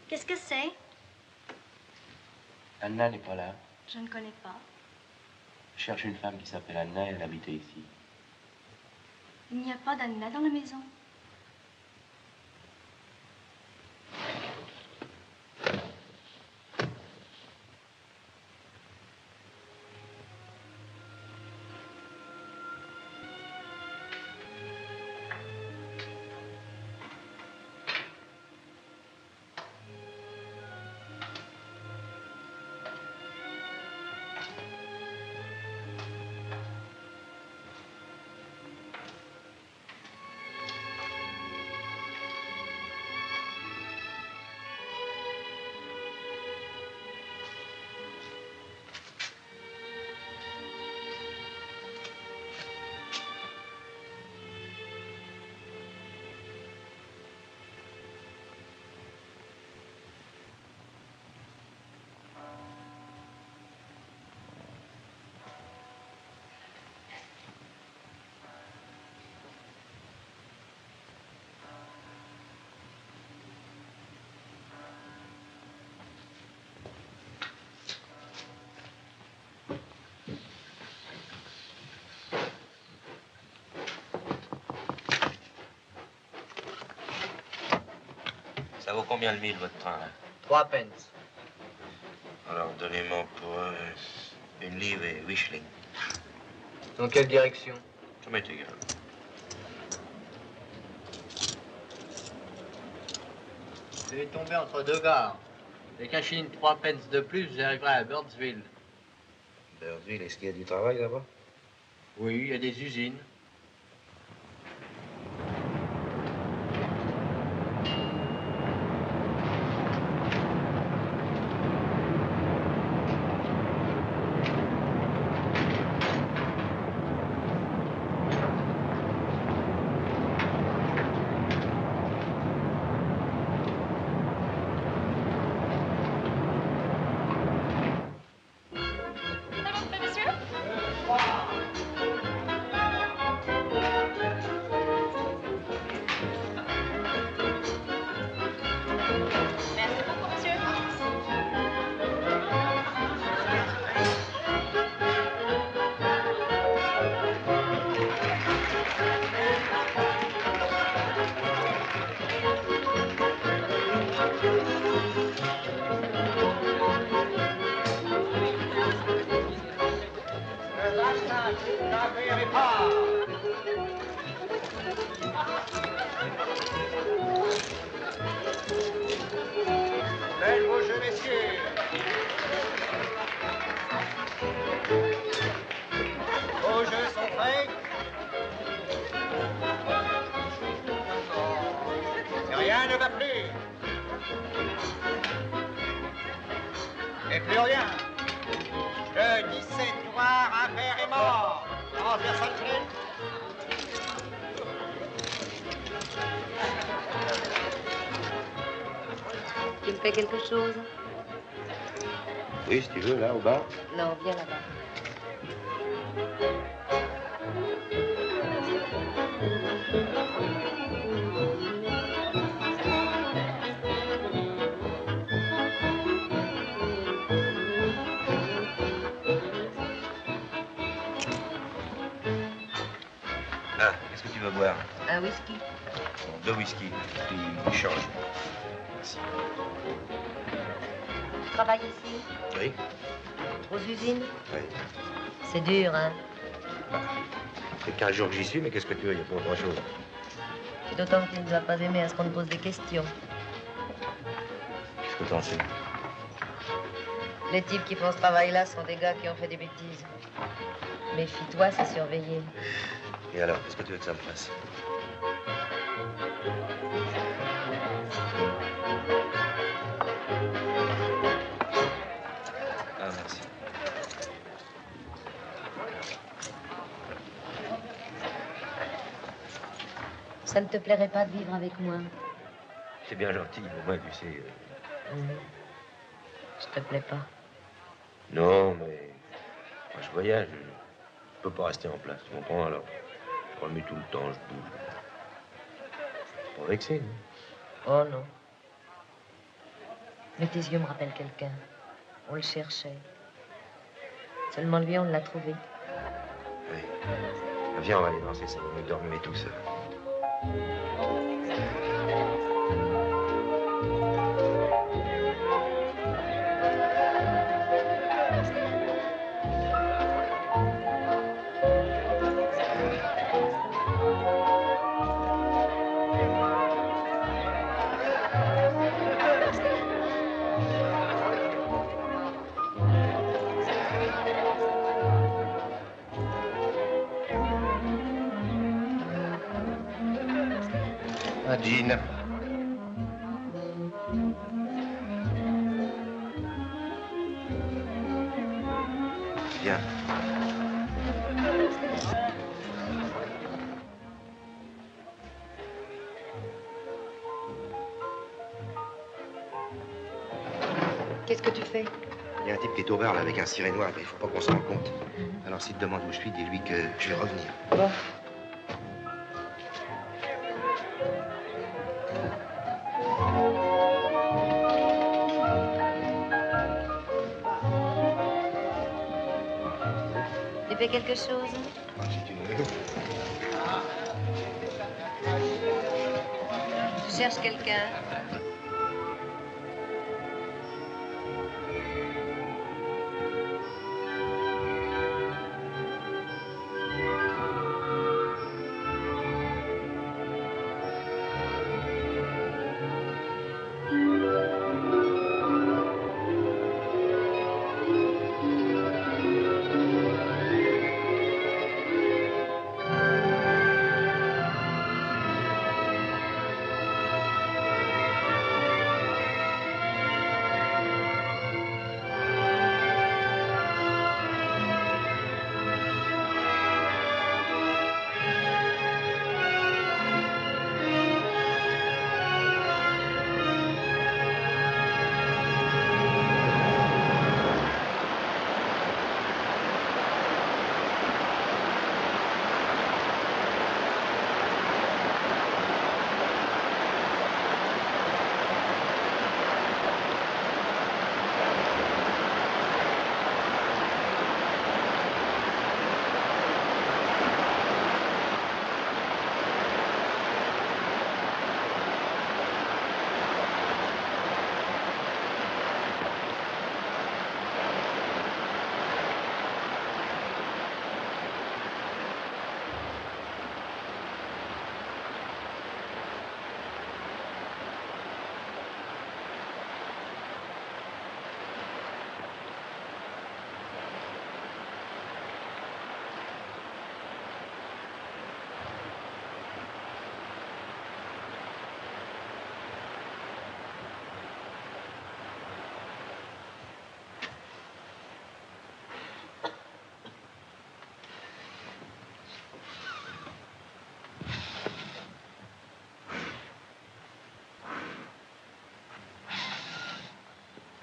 S1: Qu'est-ce que c'est?
S10: Anna n'est pas là.
S1: Je ne connais pas.
S10: Je cherche une femme qui s'appelle Anna et elle habitait ici.
S1: Il n'y a pas d'Anna dans la maison.
S10: combien le mille, votre train, là?
S11: 3 pence.
S10: Alors, donnez-moi pour une livre et 8 shillings.
S11: Dans quelle direction?
S10: Ça m'est égal.
S11: Je vais tomber entre deux gares. Avec un shilling 3 pence de plus, j'arriverai à Birdsville.
S2: Birdsville, est-ce qu'il y a du travail là-bas?
S11: Oui, il y a des usines.
S1: Tu me fais quelque chose?
S2: Oui, si tu veux, là, au bar.
S1: Non, viens là-bas.
S2: Ah, qu'est-ce que tu veux boire?
S1: Un whisky.
S2: Bon, 2 whisky, puis change. Merci.
S1: Tu travailles ici?
S2: Oui?
S1: Aux usines?
S2: Oui.
S1: C'est dur, hein?
S2: C'est 15 jours que j'y suis, mais qu'est-ce que tu veux, il n'y a pas grand-chose.
S1: C'est d'autant que tu ne nous as pas aimé à ce qu'on te pose des questions.
S2: Qu'est-ce que t'en sais?
S1: Les types qui font ce travail-là sont des gars qui ont fait des bêtises. Méfie-toi, c'est surveillé.
S2: Et alors, qu'est-ce que tu veux que ça me fasse? Ah, merci.
S1: Ça ne te plairait pas de vivre avec moi?
S2: C'est bien gentil, mais moi, tu sais...
S1: Ça te plaît pas?
S2: Non, mais... Moi, je voyage. Je peux pas rester en place, tu comprends, alors? Je remets tout le temps, je bouge. Pas vexé, non?
S1: Oh non. Mais tes yeux me rappellent quelqu'un. On le cherchait. Seulement lui, on l'a trouvé.
S2: Oui. Viens, on va aller danser, ça va mieux dormir tout seul. Jean. Viens.
S1: Qu'est-ce que tu fais?
S2: Il y a un type qui est au bar, là, avec un ciré noir, mais il faut pas qu'on se rende compte. Alors, s'il te demande où je suis, dis-lui que je vais revenir.
S1: Bon. Tu fais quelque chose?
S2: Ah, si tu veux.
S1: Tu cherches quelqu'un?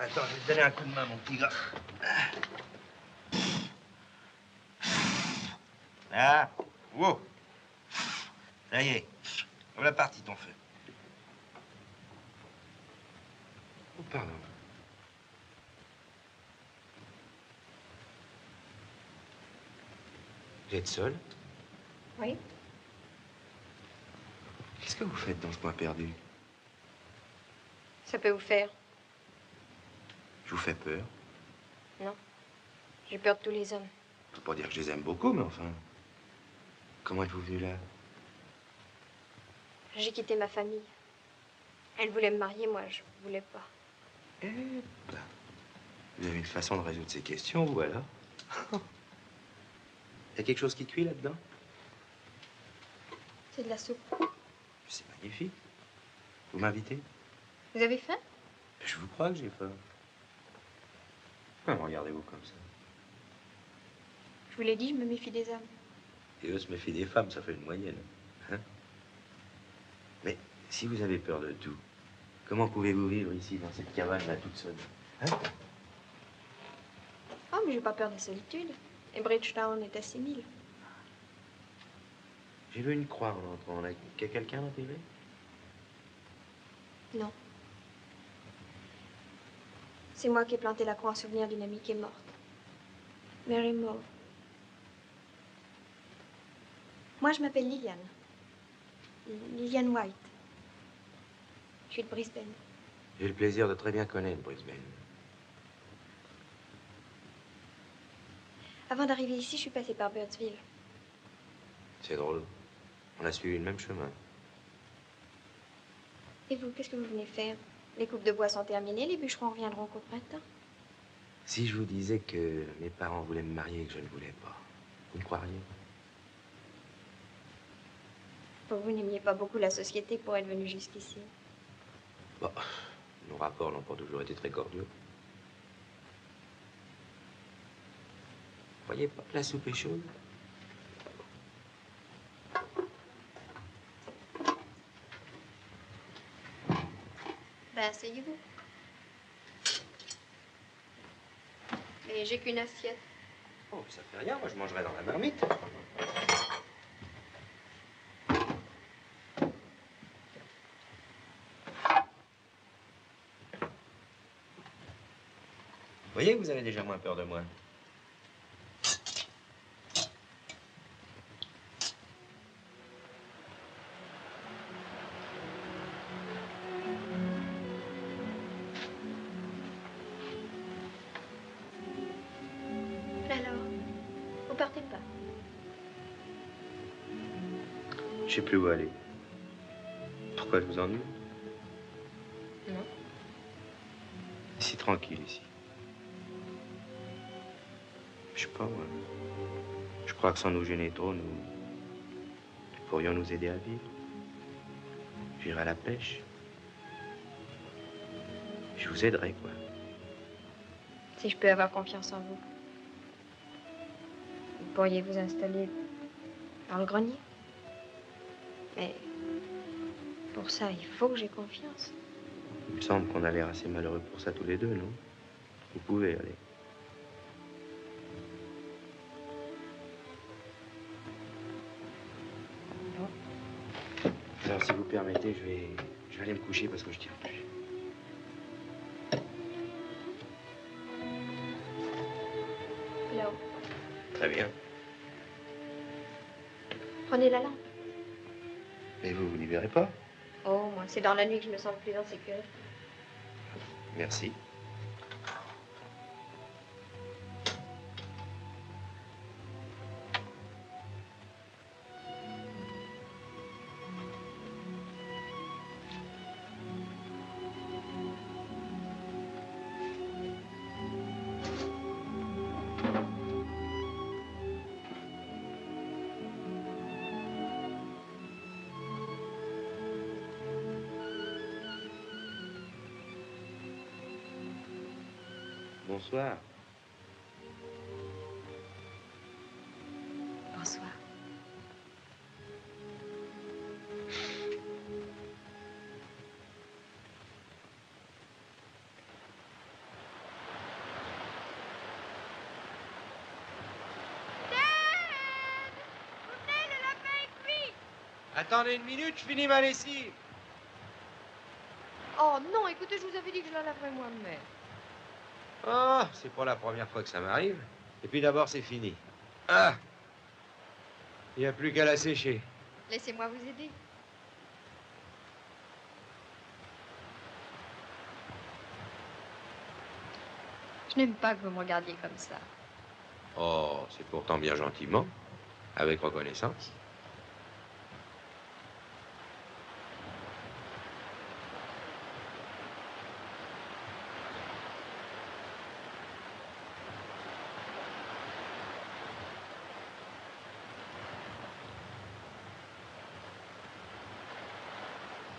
S2: Attends, je vais te donner un coup de main, mon petit gars. Ah, wow. Ça y est. Voilà parti ton feu. Oh, pardon. Vous êtes seul?
S12: Oui.
S2: Qu'est-ce que vous faites dans ce coin perdu?
S12: Ça peut vous faire.
S2: Je vous fais peur.
S12: Non. J'ai peur de tous les hommes.
S2: Je peux pas dire que je les aime beaucoup, mais enfin... Comment êtes-vous venu là?
S12: J'ai quitté ma famille. Elle voulait me marier, moi, je voulais pas.
S2: Eh ben, vous avez une façon de résoudre ces questions, vous, alors? Il y a quelque chose qui cuit là-dedans?
S12: C'est de la soupe.
S2: C'est magnifique. Vous m'invitez?
S12: Vous avez faim?
S2: Je vous crois que j'ai faim. Pourquoi me regardez-vous comme ça?
S12: Je vous l'ai dit, je me méfie des hommes.
S2: Et eux se méfient des femmes, ça fait une moyenne. Hein? Mais si vous avez peur de tout, comment pouvez-vous vivre ici, dans cette cabane-là, toute seule? Hein?
S12: Oh, mais j'ai pas peur de la solitude. Et Bridgetown est à 6000.
S2: J'ai vu une croix en entrant. Là. Quelqu'un l'a enterré?
S12: Non. C'est moi qui ai planté la croix en souvenir d'une amie qui est morte. Mary Moore. Moi, je m'appelle Liliane. Liliane White. Je suis de Brisbane.
S2: J'ai le plaisir de très bien connaître Brisbane.
S12: Avant d'arriver ici, je suis passée par Birdsville.
S2: C'est drôle. On a suivi le même chemin.
S12: Et vous, qu'est-ce que vous venez faire? Les coupes de bois sont terminées, les bûcherons reviendront qu'au printemps.
S2: Si je vous disais que mes parents voulaient me marier et que je ne voulais pas, vous me croiriez?
S12: Vous n'aimiez pas beaucoup la société pour être venu jusqu'ici.
S2: Bon, nos rapports n'ont pas toujours été très cordiaux. Vous voyez pas que la soupe est chaude?
S12: Ben, asseyez-vous. Mais j'ai qu'une assiette.
S2: Oh, ça fait rien, moi je mangerai dans la marmite. Vous voyez que vous avez déjà moins peur de moi.
S12: Alors, vous partez pas?
S2: Je sais plus où aller. Pourquoi je vous ennuie?
S12: Non.
S2: C'est si tranquille ici. Je sais pas, moi. Je crois que sans nous gêner trop, nous pourrions nous aider à vivre. J'irai à la pêche. Je vous aiderai, quoi.
S12: Si je peux avoir confiance en vous. Vous pourriez vous installer dans le grenier. Mais pour ça, il faut que j'ai confiance.
S2: Il me semble qu'on a l'air assez malheureux pour ça tous les deux, non? Vous pouvez aller. Alors, si vous permettez, je vais aller me coucher parce que je tiens plus.
S12: Là-haut.
S2: Très bien.
S12: Prenez la lampe.
S2: Et vous vous libérez pas?
S12: Oh, moi, c'est dans la nuit que je me sens le plus en sécurité.
S2: Merci. Bonsoir.
S1: Bonsoir.
S7: Attendez une minute, je finis ma lessive.
S12: Oh non, écoutez, je vous avais dit que je la laverais moi-même.
S7: Oh, c'est pas la première fois que ça m'arrive. Et puis d'abord, c'est fini. Ah! Il n'y a plus qu'à la sécher.
S12: Laissez-moi vous aider. Je n'aime pas que vous me regardiez comme ça.
S7: Oh, c'est pourtant bien gentiment, avec reconnaissance.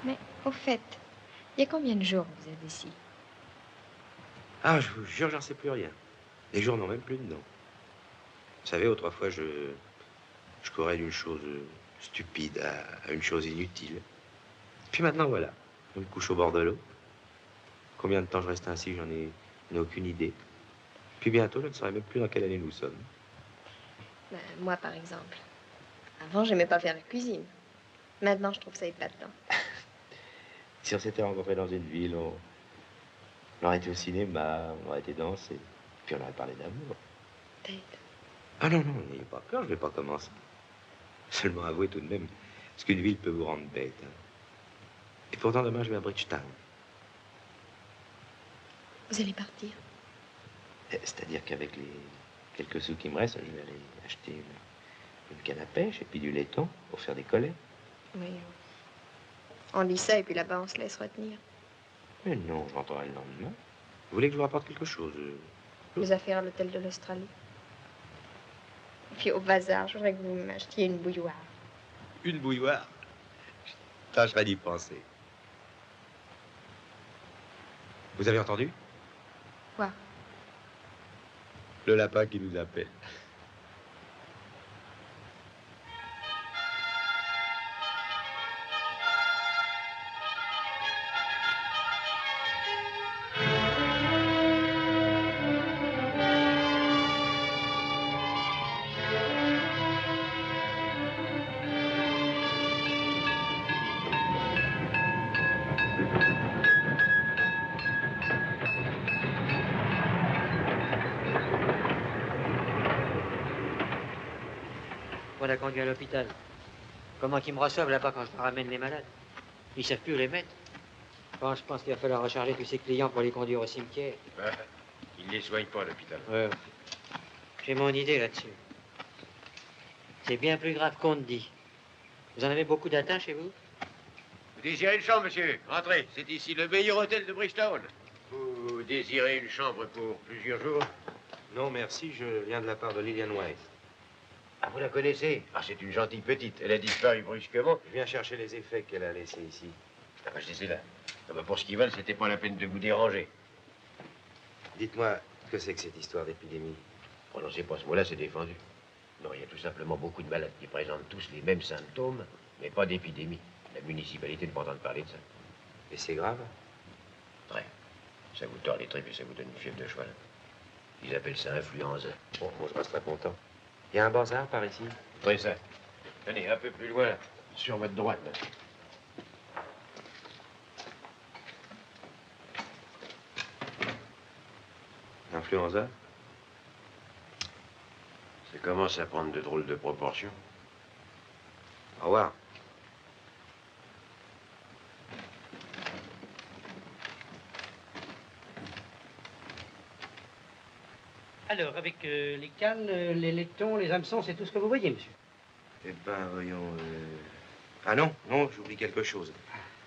S12: Mais au fait, il y a combien de jours que vous êtes ici?
S2: Ah, je vous jure, j'en sais plus rien. Les jours n'ont même plus de nom. Vous savez, autrefois, je courais d'une chose stupide à une chose inutile. Puis maintenant, voilà. Je me couche au bord de l'eau. Combien de temps je reste ainsi, j'en ai aucune idée. Puis bientôt, je ne saurais même plus dans quelle année nous sommes.
S12: Ben, moi, par exemple. Avant, j'aimais pas faire la cuisine. Maintenant, je trouve ça épatant.
S2: Si on s'était rencontrés dans une ville, on aurait été au cinéma, on aurait été danser. Puis on aurait parlé d'amour.
S12: Peut-être.
S2: Ah non, non, n'ayez pas peur, je vais pas commencer. Seulement avouez tout de même ce qu'une ville peut vous rendre bête. Hein. Et pourtant, demain, je vais à Bridgetown.
S12: Vous allez partir?
S2: C'est-à-dire qu'avec les quelques sous qui me restent, je vais aller acheter une canne à pêche et puis du laiton pour faire des collets.
S12: Oui. On dit ça et puis là-bas, on se laisse retenir.
S2: Mais non, je rentrerai le lendemain. Vous voulez que je vous rapporte quelque chose?
S12: Les affaires à l'hôtel de l'Australie. Et puis au bazar, je voudrais que vous m'achetiez une bouilloire.
S7: Une bouilloire? Je tâcherai d'y penser. Vous avez entendu?
S12: Quoi?
S7: Le lapin qui nous appelle.
S13: On a conduit à l'hôpital. Comment qu'ils me reçoivent là-bas quand je leur ramène les malades? Ils savent plus où les mettre. Bon, je pense qu'il va falloir recharger tous ces clients pour les conduire au cimetière.
S10: Bah, ils ne les soignent pas à l'hôpital.
S13: Ouais. J'ai mon idée là-dessus. C'est bien plus grave qu'on ne dit. Vous en avez beaucoup d'atteints chez vous?
S10: Vous désirez une chambre, monsieur? Entrez, c'est ici le meilleur hôtel de Bridgetown. Vous désirez une chambre pour plusieurs jours?
S2: Non, merci, je viens de la part de Lillian White.
S10: Ah, vous la connaissez? Ah, c'est une gentille petite. Elle a disparu brusquement.
S2: Je viens chercher les effets qu'elle a laissés ici.
S10: Ah, bah, je les ai là. Ah, bah, pour ce qu'ils veulent, c'était pas la peine de vous déranger.
S2: Dites-moi, que c'est que cette histoire d'épidémie?
S10: Prononcez pas ce mot-là, c'est défendu. Non, il y a tout simplement beaucoup de malades qui présentent tous les mêmes symptômes, mais pas d'épidémie. La municipalité ne peut pas entendre parler de ça.
S2: Et c'est grave?
S10: Très. Ça vous tord les tripes et ça vous donne une fièvre de cheval. Ils appellent ça influenza.
S2: Bon, moi, je resterai content. Il y a un bazar par ici?
S10: Très ça. Tenez, un peu plus loin, là. Sur votre droite, là.
S2: Influenza?
S10: Ça commence à prendre de drôles de proportions.
S2: Au revoir.
S3: Alors, avec les cannes, les laitons, les hameçons, c'est tout ce que vous voyez, monsieur?
S2: Eh ben, voyons... Ah non, non, j'oublie quelque chose.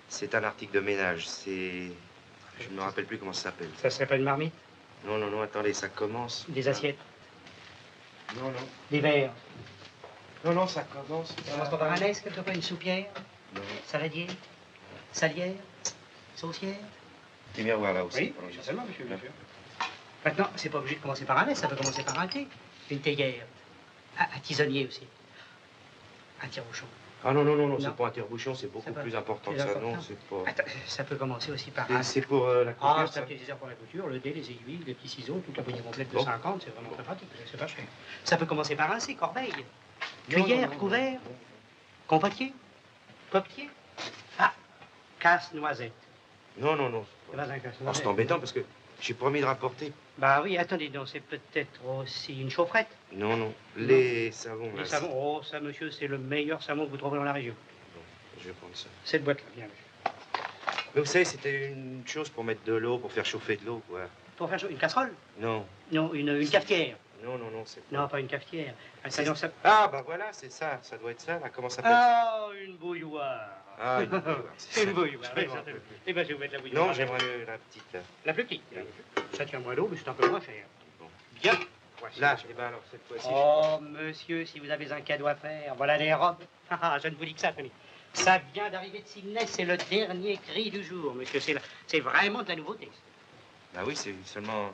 S2: C'est un article de ménage, c'est... Je ne me rappelle plus comment ça s'appelle.
S3: Ça serait pas une marmite?
S2: Non, non, non, attendez, ça commence...
S3: Des assiettes?
S2: Non, non.
S3: Des verres?
S2: Non, non, ça commence...
S3: Ça commence pas par un S, quelquefois une soupière?
S2: Non.
S3: Saladier? Salière? Saucière?
S2: Des miroirs là aussi.
S3: Oui, certainement, monsieur, bien sûr. Maintenant, c'est pas obligé de commencer par un S, ça peut commencer par un T. Une théière. Un tisonnier aussi. Un tire-bouchon.
S2: Ah non, non, non, non, c'est pas un tire-bouchon, c'est beaucoup plus important que ça,
S3: important.
S2: non, c'est pas...
S3: Attends, ça peut commencer aussi par un...
S2: C'est pour la couture,
S3: Ah,
S2: ça?
S3: c'est un petit nécessaire pour la couture, le dé, les aiguilles, les petits ciseaux, toute la poignée complète de 50, c'est vraiment très pratique, c'est pas cher. Ça peut commencer par un C, corbeille. Cuillère, couvert, compatier.
S6: Potier? Ah, casse-noisette.
S2: Non, non, non.
S6: C'est pas un
S2: Oh,
S6: casse-noisette.
S2: c'est embêtant parce que j'ai promis de rapporter.
S6: Bah oui, attendez donc, c'est peut-être aussi une chaufferette.
S2: Non, non. Les savons, là.
S6: Les savons, oh, ça, monsieur, c'est le meilleur savon que vous trouverez dans la région.
S2: Bon, je vais prendre ça.
S6: Cette boîte-là, bien, monsieur.
S2: Mais vous savez, c'était une chose pour mettre de l'eau, pour faire chauffer de l'eau, quoi.
S6: Pour faire une casserole?
S2: Non.
S6: Non, une cafetière.
S2: Non, non, non, c'est
S6: Non, pas une cafetière.
S2: Ah, bah voilà, c'est ça. Ça doit être ça, là. Comment ça s'appelle?
S6: Ah, une bouilloire.
S2: Ah, une bouilloire.
S6: C'est une bouilloire, oui,
S2: Je
S6: certainement. Eh bien, je vais vous mettre la bouilloire.
S2: Non, j'aimerais la petite.
S6: La plus petite. Ça tient moins d'eau, mais c'est un peu moins cher.
S2: Bon.
S6: Bien. Voici,
S2: Là,
S6: monsieur.
S2: eh ben alors, cette fois-ci...
S6: Oh, monsieur, si vous avez un cadeau à faire, voilà les robes. Ah, je ne vous dis que ça, Tony. Ça vient d'arriver de Sydney, c'est le dernier cri du jour, monsieur. C'est vraiment de la nouveauté.
S2: Bah oui, c'est seulement...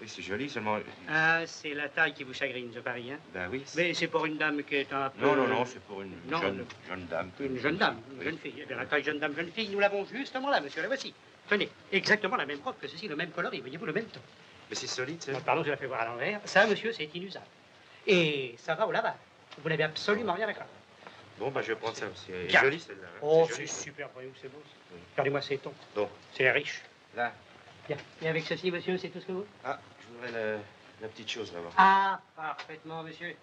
S2: Oui, c'est joli, seulement...
S6: Ah, c'est la taille qui vous chagrine, je parie, hein?
S2: Bah oui.
S6: Mais c'est pour une dame qui est un peu...
S2: Non, non, non, c'est pour une
S6: Non,
S2: jeune dame.
S6: Une jeune dame, une jeune fille. Eh bien, la taille jeune dame, jeune fille, nous l'avons justement là, monsieur, la voici. Tenez, exactement la même robe que ceci, le même coloris, voyez-vous, le même ton.
S2: Mais c'est solide, ça.
S6: Pardon, je la fais voir à l'envers. Ça, monsieur, c'est inusable. Et ça va au lavage. Vous n'avez absolument rien à craindre.
S2: Bon, bah je vais prendre ça aussi. Elle est
S6: Bien.
S2: jolie, celle-là. hein.
S6: Oh,
S2: joli.
S6: c'est super, voyez-vous, c'est beau. Regardez-moi ces tons.
S2: Bon.
S6: C'est riche.
S2: Là.
S6: Bien. Et avec ceci, monsieur, c'est tout ce que vous...
S2: Ah, je voudrais la petite chose, là-bas.
S6: Ah, parfaitement, monsieur.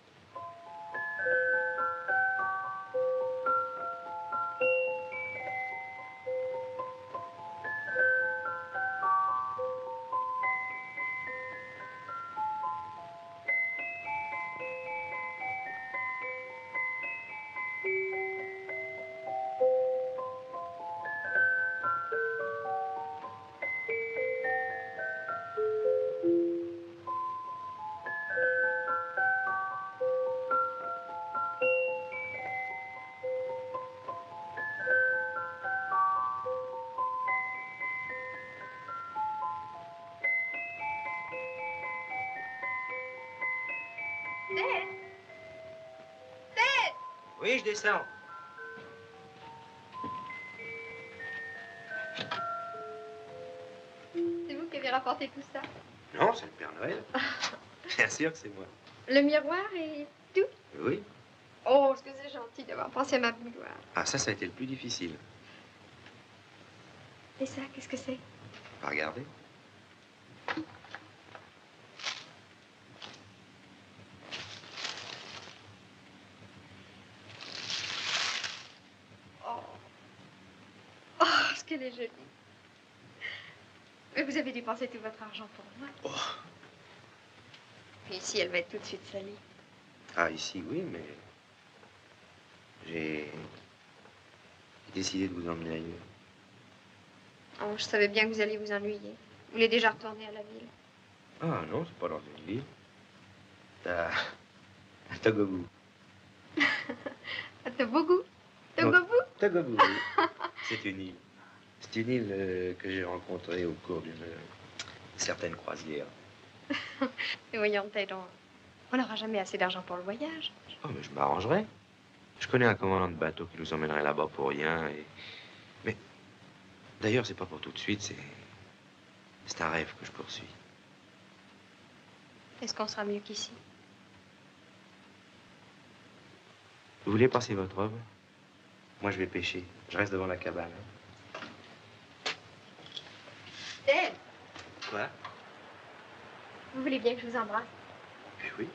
S2: Oui, je descends.
S12: C'est vous qui avez rapporté tout ça?
S2: Non, c'est le Père Noël. Bien sûr que c'est moi.
S12: Le miroir et tout?
S2: Oui.
S12: Oh, est-ce que c'est gentil d'avoir pensé à ma bouilloire.
S2: Ah, ça a été le plus difficile.
S12: Et ça, qu'est-ce que c'est?
S2: Pas regarder.
S12: Oh, est-ce qu'elle est jolie. Mais vous avez dépensé tout votre argent pour moi.
S2: Oh.
S12: Et ici, elle va être tout de suite salie.
S2: Ah, ici, oui, mais... J'ai décidé de vous emmener ailleurs.
S12: Oh, je savais bien que vous alliez vous ennuyer. Vous voulez déjà retourner à la ville.
S2: Ah, non, c'est pas dans une ville. À Togobu.
S12: À Togobu? Togobu?
S2: Togobu, oui. C'est une île. C'est une île que j'ai rencontrée au cours d'une certaine croisière.
S12: Mais voyons, Taylor, on n'aura jamais assez d'argent pour le voyage.
S2: Oh, mais je m'arrangerai. Je connais un commandant de bateau qui nous emmènerait là-bas pour rien. Mais d'ailleurs, c'est pas pour tout de suite, c'est un rêve que je poursuis.
S12: Est-ce qu'on sera mieux qu'ici?
S2: Vous voulez passer votre robe? Moi, je vais pêcher. Je reste devant la cabane.
S12: Ted,
S2: Quoi?
S12: vous voulez bien que je vous embrasse?
S2: Eh oui.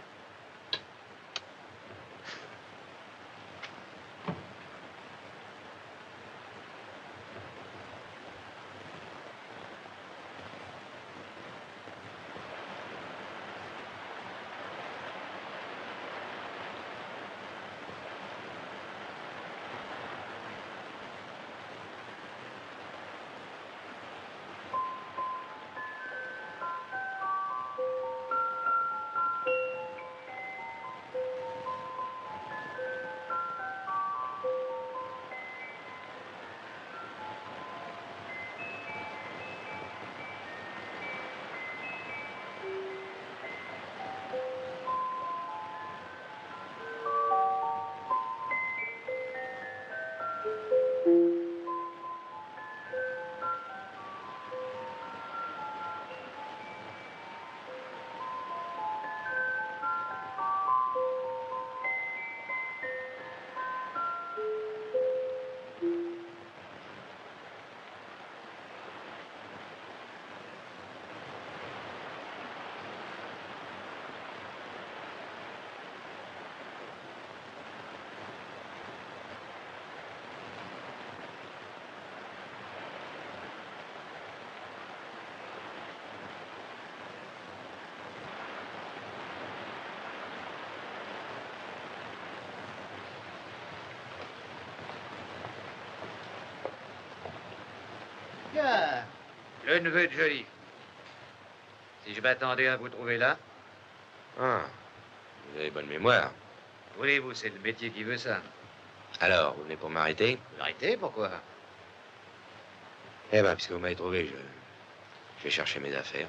S11: Bien.
S10: Le neveu de Joly. Si je m'attendais à vous trouver là.
S7: Ah, vous avez bonne mémoire.
S10: Voulez-vous, c'est le métier qui veut ça.
S7: Alors, vous venez pour m'arrêter?
S10: Arrêtez, pourquoi?
S7: Eh ben, puisque vous m'avez trouvé, je vais chercher mes affaires.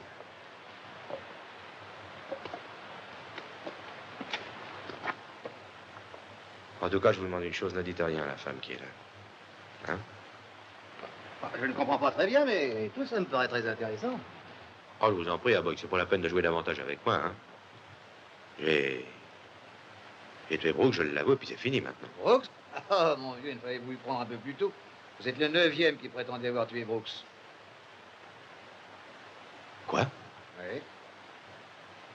S7: En tout cas, je vous demande une chose, ne dites rien à la femme qui est là. Hein?
S11: Je ne comprends pas très bien, mais tout ça me paraît très intéressant.
S7: Oh, je vous en prie, Aboy, c'est pas la peine de jouer davantage avec moi, hein. J'ai tué Brooks, je l'avoue, puis c'est fini maintenant.
S11: Brooks? Ah, mon vieux, il fallait vous y prendre un peu plus tôt. Vous êtes le 9e qui prétendait avoir tué Brooks.
S7: Quoi?
S11: Oui.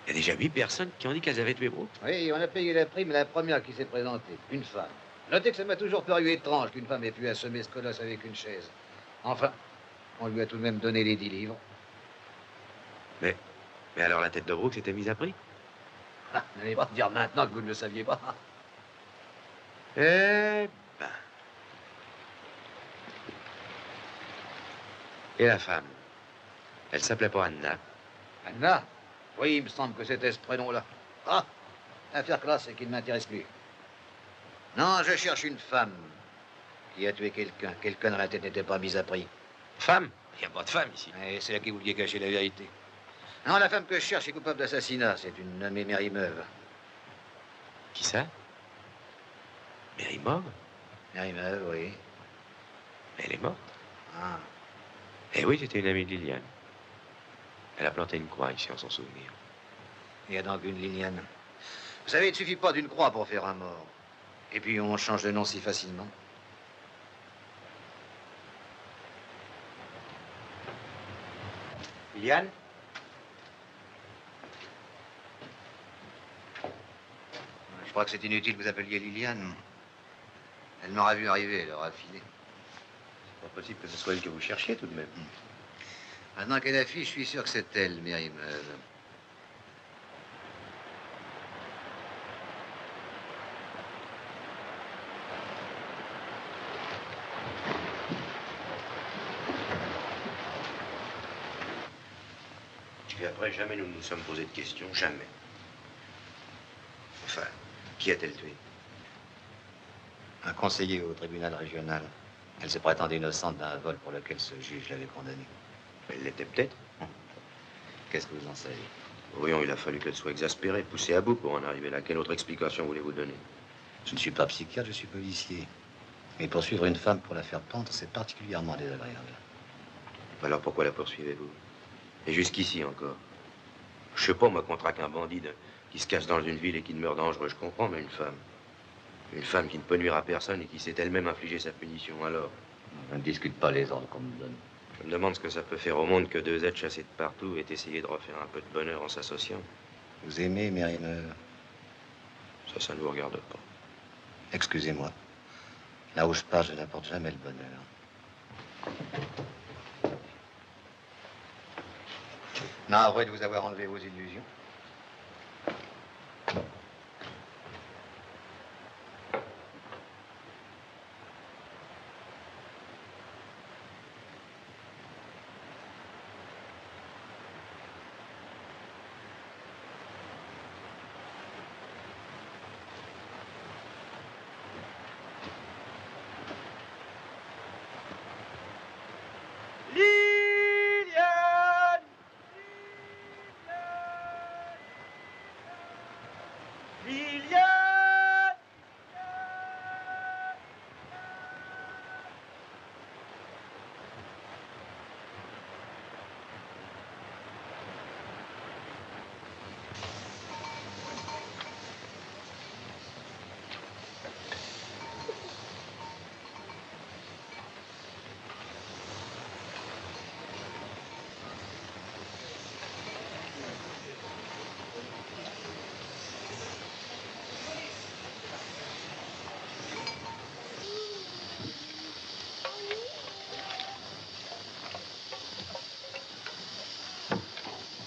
S7: Il y a déjà 8 personnes qui ont dit qu'elles avaient tué Brooks?
S11: Oui, on a payé la prime, la première qui s'est présentée, une femme. Notez que ça m'a toujours paru étrange qu'une femme ait pu assommer ce colosse avec une chaise. Enfin, on lui a tout de même donné les 10 livres.
S7: Mais alors la tête de Brooks était mise à prix?
S11: Ah, n'allez pas dire maintenant que vous ne le saviez pas.
S7: Eh ben. Et la femme? Elle s'appelait pas Anna?
S11: Anna? Oui, il me semble que c'était ce prénom-là. Ah, l'affaire classe, c'est qu'il ne m'intéresse plus. Non, je cherche une femme qui a tué quelqu'un. Quelqu'un dans la tête n'était pas mis à prix.
S7: Femme? Il n'y a pas de femme ici.
S11: Et c'est là qui vouliez cacher la vérité. Non, la femme que je cherche est coupable d'assassinat. C'est une nommée Mary Meuve.
S7: Qui ça? Mary Meuve?
S11: Mary Meuve, oui.
S7: Elle est morte.
S11: Ah.
S7: Eh oui, c'était une amie de Liliane. Elle a planté une croix ici en son souvenir.
S11: Il y a donc une Liliane. Vous savez, il ne suffit pas d'une croix pour faire un mort. Et puis on change de nom si facilement.
S7: Liliane?
S11: Je crois que c'est inutile que vous appeliez Liliane. Elle m'aura vu arriver, elle aura filé.
S2: C'est pas possible que ce soit elle que vous cherchiez tout de même.
S11: Maintenant qu'elle affiche, je suis sûr que c'est elle, Mary Meuve.
S2: Et après, jamais nous ne nous sommes posé de questions, jamais. Enfin, qui a-t-elle tué?
S11: Un conseiller au tribunal régional. Elle se prétendait innocente d'un vol pour lequel ce juge l'avait condamnée.
S2: Elle l'était peut-être.
S11: Qu'est-ce que vous en savez?
S2: Voyons, il a fallu qu'elle soit exaspérée, poussée à bout pour en arriver là. Quelle autre explication voulez-vous donner?
S11: Je ne suis pas psychiatre, je suis policier. Mais poursuivre une femme pour la faire pendre, c'est particulièrement désagréable.
S2: Alors pourquoi la poursuivez-vous? Et jusqu'ici encore. Je sais pas, moi, qu'on traque un bandit qui se cache dans une ville et qui demeure dangereux, je comprends, mais une femme qui ne peut nuire à personne et qui s'est elle-même infligé sa punition, alors.
S11: Je ne discute pas les ordres qu'on me donne.
S2: Je me demande ce que ça peut faire au monde que deux êtres chassés de partout aient essayé de refaire un peu de bonheur en s'associant.
S11: Vous aimez Mary Meuve?
S2: Ça ne vous regarde pas.
S11: Excusez-moi. Là où je passe, je n'apporte jamais le bonheur. Navré de vous avoir enlevé vos illusions.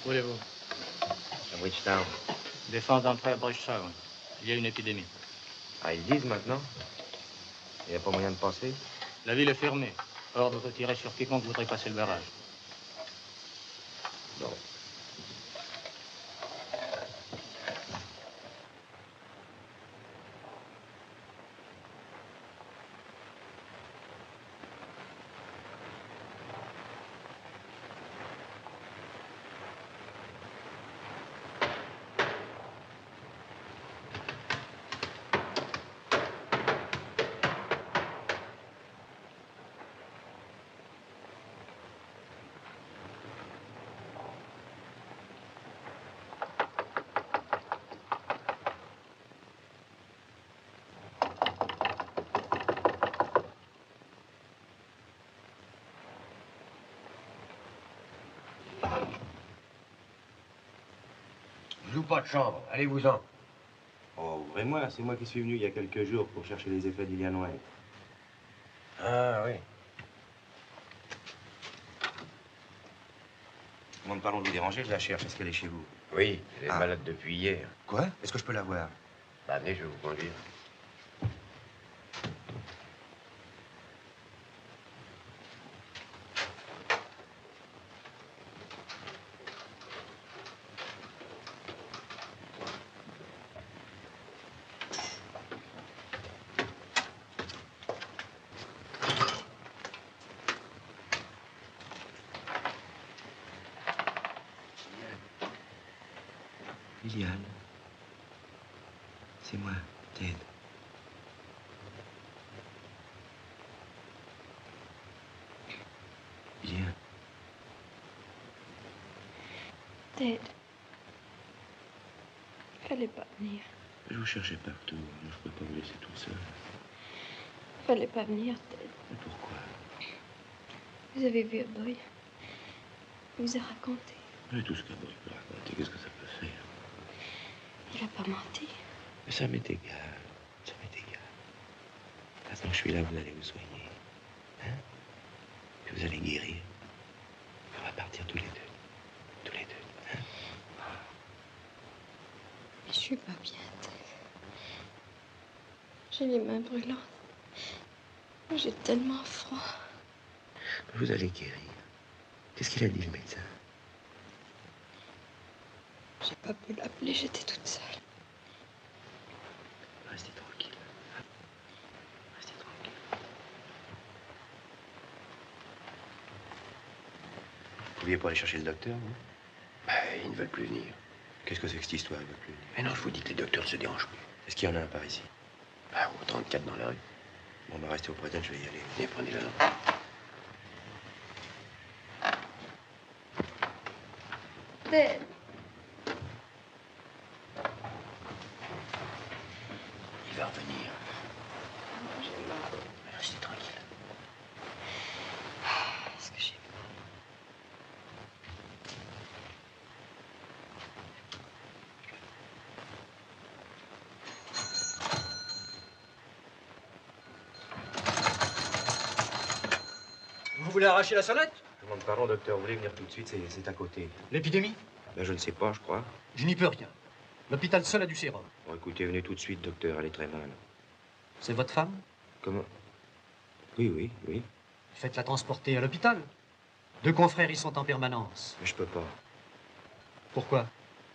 S3: Où voulez-vous?
S2: À Bridgetown.
S3: Défense d'entrée à Bridgetown. Il y a une épidémie.
S2: Ah, ils disent maintenant? Il n'y a pas moyen de passer?
S3: La ville est fermée. Ordre de tirer sur quiconque voudrait passer le barrage.
S2: Non.
S5: Je joue pas de chambre, allez-vous-en.
S2: Oh, ouvrez-moi, c'est moi qui suis venu il y a quelques jours pour chercher les effets d'Ilian White.
S5: Ah oui.
S2: Bon, pardon de vous déranger, je la cherche. Est-ce qu'elle est chez vous?
S10: Oui, elle est malade depuis hier.
S2: Quoi? Est-ce que je peux la voir?
S10: Bah, venez, je vais vous conduire.
S2: Liliane. C'est moi, Ted. Liliane.
S12: Ted. Fallait pas venir.
S2: Je vous cherchais partout. Moi, je peux pas vous laisser tout seul.
S12: Fallait pas venir, Ted.
S2: Mais pourquoi?
S12: Vous avez vu Boy. Il vous a raconté.
S2: Mais tout ce qu'un boy peut raconter, qu'est-ce que ça peut faire?
S12: Il a pas menti.
S2: Mais ça m'est égal. Ça m'est égal. Maintenant que je suis là, vous allez vous soigner. Hein? Puis vous allez guérir. Puis on va partir tous les deux. Tous les deux. Hein?
S12: Mais je suis pas bien, Ted. J'ai les mains brûlantes. J'ai tellement froid.
S2: Vous allez guérir. Qu'est-ce qu'il a dit, le médecin?
S12: J'ai pas pu l'appeler, j'étais toute seule.
S2: Restez tranquille. Restez tranquille. Vous pouviez pas aller chercher le docteur, vous?
S10: Bah, ils ne veulent plus venir.
S2: Qu'est-ce que c'est que cette histoire, ils veulent plus venir?
S10: Mais non, je vous dis que les docteurs ne se dérangent plus.
S2: Est-ce qu'il y en a un par ici?
S10: Bah, au 34 dans la rue.
S2: Bon, bah, restez auprès d'elle, je vais y aller.
S10: Venez, prenez-la.
S12: Ted.
S10: Il va revenir.
S12: J'ai mal.
S10: Restez tranquille.
S12: Est-ce que j'ai mal?
S3: Vous voulez arracher la sonnette?
S2: Je demande pardon, docteur. Vous voulez venir tout de suite? C'est à côté.
S3: L'épidémie?
S2: Ben, je ne sais pas, je crois.
S3: Je n'y peux rien. L'hôpital seul a du sérum.
S2: Bon, écoutez, venez tout de suite, docteur. Elle est très mal.
S3: C'est votre femme?
S2: Comment? Oui, oui, oui.
S3: Faites-la transporter à l'hôpital. 2 confrères y sont en permanence.
S2: Mais je peux pas.
S3: Pourquoi?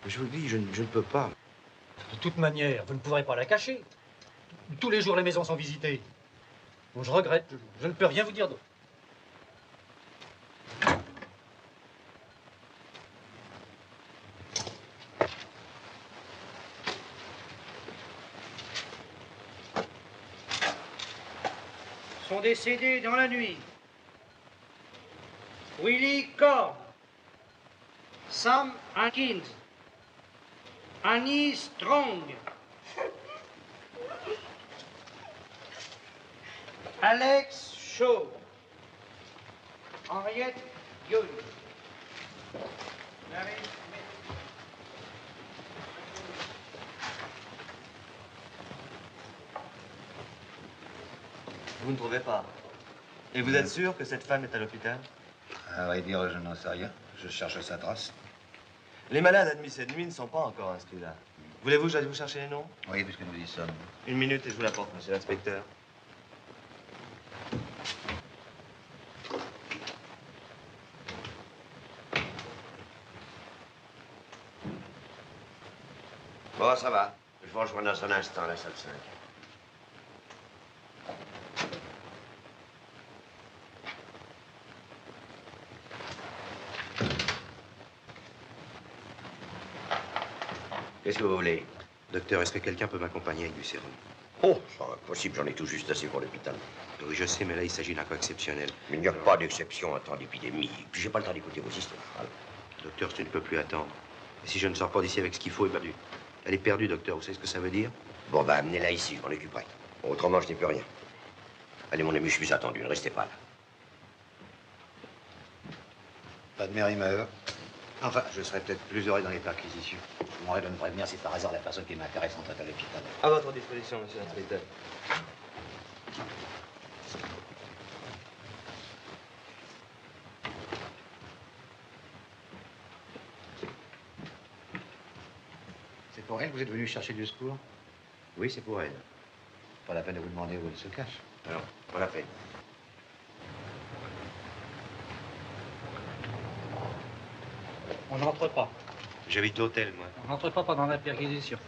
S2: Mais je vous dis, je ne peux pas.
S3: De toute manière, vous ne pourrez pas la cacher. Tous les jours, les maisons sont visitées. Bon, je regrette. Je ne peux rien vous dire d'autre.
S6: Sont décédés dans la nuit Willie Korn, Sam Atkins, Annie Strong, Alex Shaw, Henriette Young.
S14: Vous ne trouvez pas? Et vous êtes sûr que cette femme est à l'hôpital?
S11: À vrai dire, je n'en sais rien. Je cherche sa trace.
S14: Les malades admis cette nuit ne sont pas encore inscrits là. Voulez-vous que j'aille vous chercher les noms?
S11: Oui, puisque nous y sommes.
S14: Une minute et je vous l'apporte, monsieur l'inspecteur.
S10: Bon, ça va. Je vais rejoindre dans un instant la salle 5. Qu'est-ce que vous voulez?
S2: Docteur, est-ce que quelqu'un peut m'accompagner avec du sérum?
S10: Oh, c'est impossible, j'en ai tout juste assez pour l'hôpital.
S2: Oui, je sais, mais là, il s'agit d'un cas exceptionnel.
S10: Mais il n'y a pas d'exception en temps d'épidémie. Puis j'ai pas le temps d'écouter vos histoires.
S2: Docteur, tu ne peux plus attendre. Et si je ne sors pas d'ici avec ce qu'il faut, elle est perdue, docteur. Vous savez ce que ça veut dire?
S10: Bon, bah, amenez-la ici, je m'en occuperai. Autrement, je n'ai plus rien. Allez, mon ami, je suis attendu, ne restez pas là.
S11: Pas de mérimeur. Enfin, je serais peut-être plus heureux dans les perquisitions. Je m'aurais de me prévenir si par hasard la personne qui m'intéresse entre à l'hôpital.
S14: À votre disposition, monsieur l'inspecteur.
S11: C'est pour elle que vous êtes venu chercher du secours?
S2: Oui, c'est pour elle.
S11: Pas la peine de vous demander où elle se cache.
S2: Non, pas la peine.
S3: On n'entre pas.
S2: J'habite l'hôtel, moi.
S3: On n'entre pas pendant la perquisition.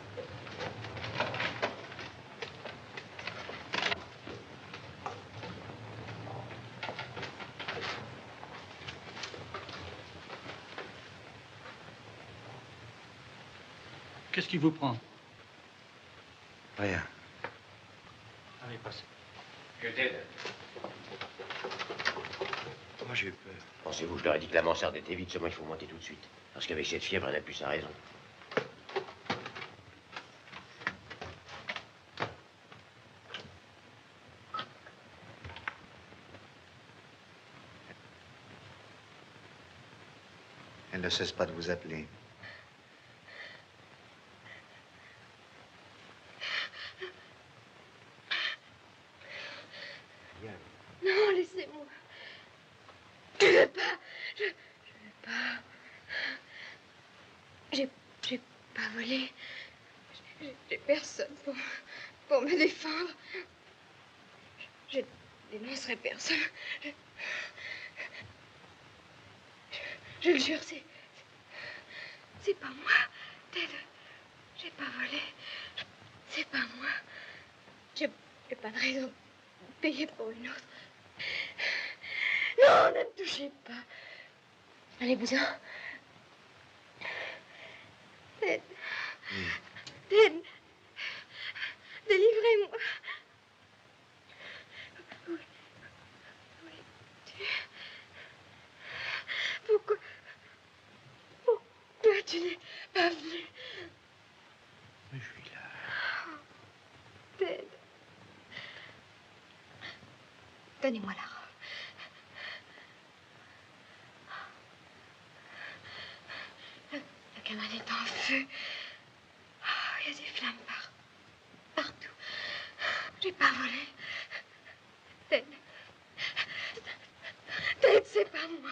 S3: Qu'est-ce qui vous prend?
S2: Rien.
S3: Allez, passez.
S10: Je t'aide.
S2: Moi, j'ai eu peur.
S10: Pensez-vous, je leur ai dit que la mansarde était vide, seulement il faut monter tout de suite. Parce qu'avec cette fièvre, elle n'a plus sa raison.
S11: Elle ne cesse pas de vous appeler.
S12: Non, laissez-moi. Je ne veux pas. Je veux pas. J'ai pas volé. J'ai personne pour me défendre. Je dénoncerai personne. Je le jure, c'est pas moi, Ted. J'ai pas volé. C'est pas moi. J'ai pas de raison de payer pour une autre. Non, ne me touchez pas.
S1: Allez-vous-en.
S12: Ted. Ted. Délivrez-moi. Pourquoi tu n'es pas venu?
S2: Je suis là.
S12: Ted.
S1: Donnez-moi la robe.
S12: La cabane est en feu. Il y a des flammes partout. J'ai pas volé. Ted. Ted, c'est pas moi.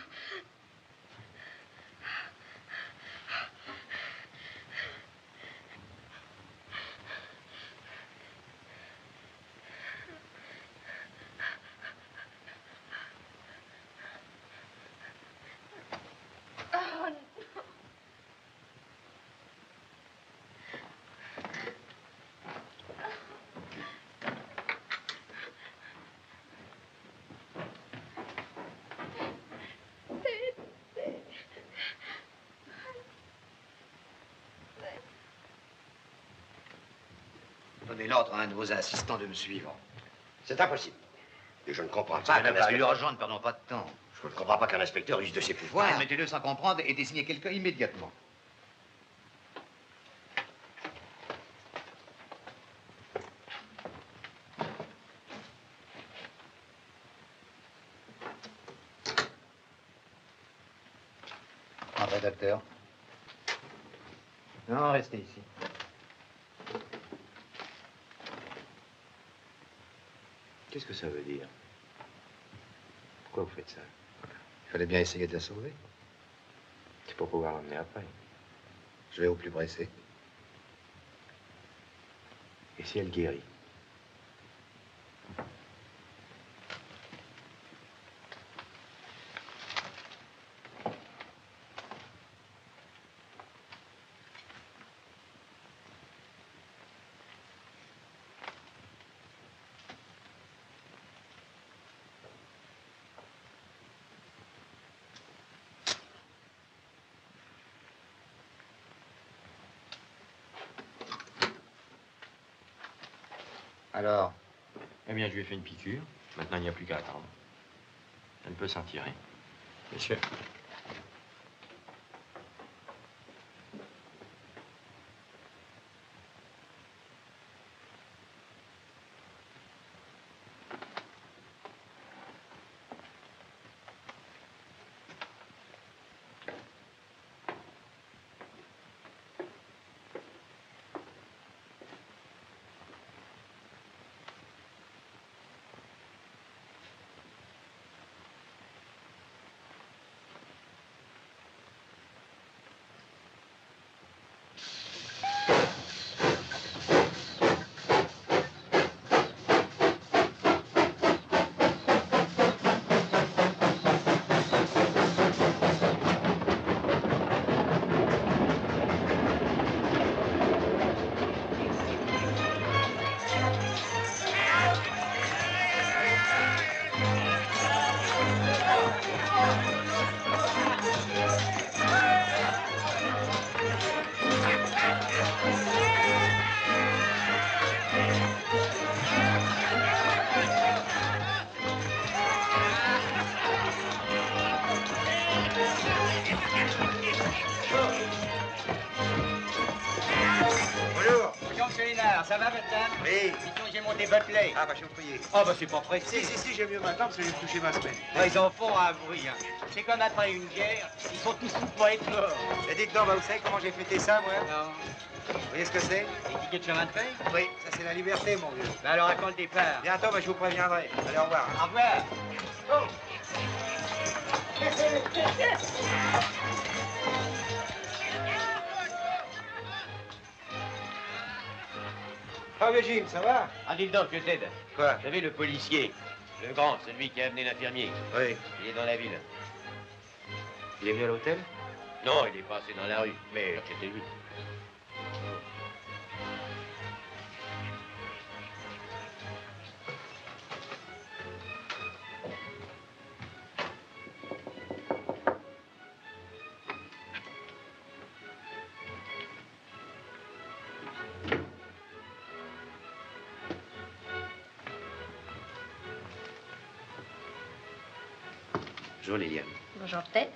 S12: Oh non.
S11: Donnez l'ordre à un de vos assistants de me suivre.
S10: C'est impossible. Et je ne comprends
S11: C'est
S10: pas
S11: un
S10: qu'un
S11: affaire
S10: inspecteur...
S11: urgente, ne perdons pas de temps.
S10: Je ne comprends pas qu'un inspecteur use de ses pouvoirs.
S11: Mettez-le sans comprendre et désignez quelqu'un immédiatement. Entrez, docteur. Non, restez ici.
S2: Qu'est-ce que ça veut dire? Pourquoi vous faites ça?
S11: Il fallait bien essayer de la sauver.
S2: C'est pour pouvoir l'emmener après.
S11: Je vais au plus pressé.
S2: Et si elle guérit?
S11: Alors?
S7: Eh bien, je lui ai fait une piqûre. Maintenant, il n'y a plus qu'à attendre. Elle peut s'en tirer. Monsieur.
S6: Ça va, madame?
S9: Oui.
S6: Dites-donc, j'ai monté votre lait.
S9: Ah, bah, je vais vous prier.
S6: Oh, bah, c'est pas pressé.
S9: Si, j'ai mieux maintenant parce que j'ai touché ma semaine.
S6: Ils en font un bruit, hein. C'est comme après une guerre, ils sont tous fous pour être morts.
S9: Et dites donc, bah, vous savez comment j'ai fêté ça, moi?
S6: Non.
S9: Vous voyez ce que c'est?
S6: Les tickets de chemin de fer?
S9: Oui, ça c'est la liberté, mon vieux.
S6: Bah alors, à quand le départ?
S9: Bientôt, bah, je vous préviendrai. Allez, au revoir.
S6: Au revoir. Oh.
S9: Ah, mais Jim, ça va?
S10: Ah, dites donc, que Ted.
S9: Quoi?
S10: Vous savez, le policier, le grand, celui qui a amené l'infirmier.
S2: Oui.
S10: Il est dans la ville.
S2: Il est venu à l'hôtel?
S10: Non, il est passé dans la rue, mais j'étais vu.
S2: Bonjour, Liliane.
S12: Bonjour, Ted.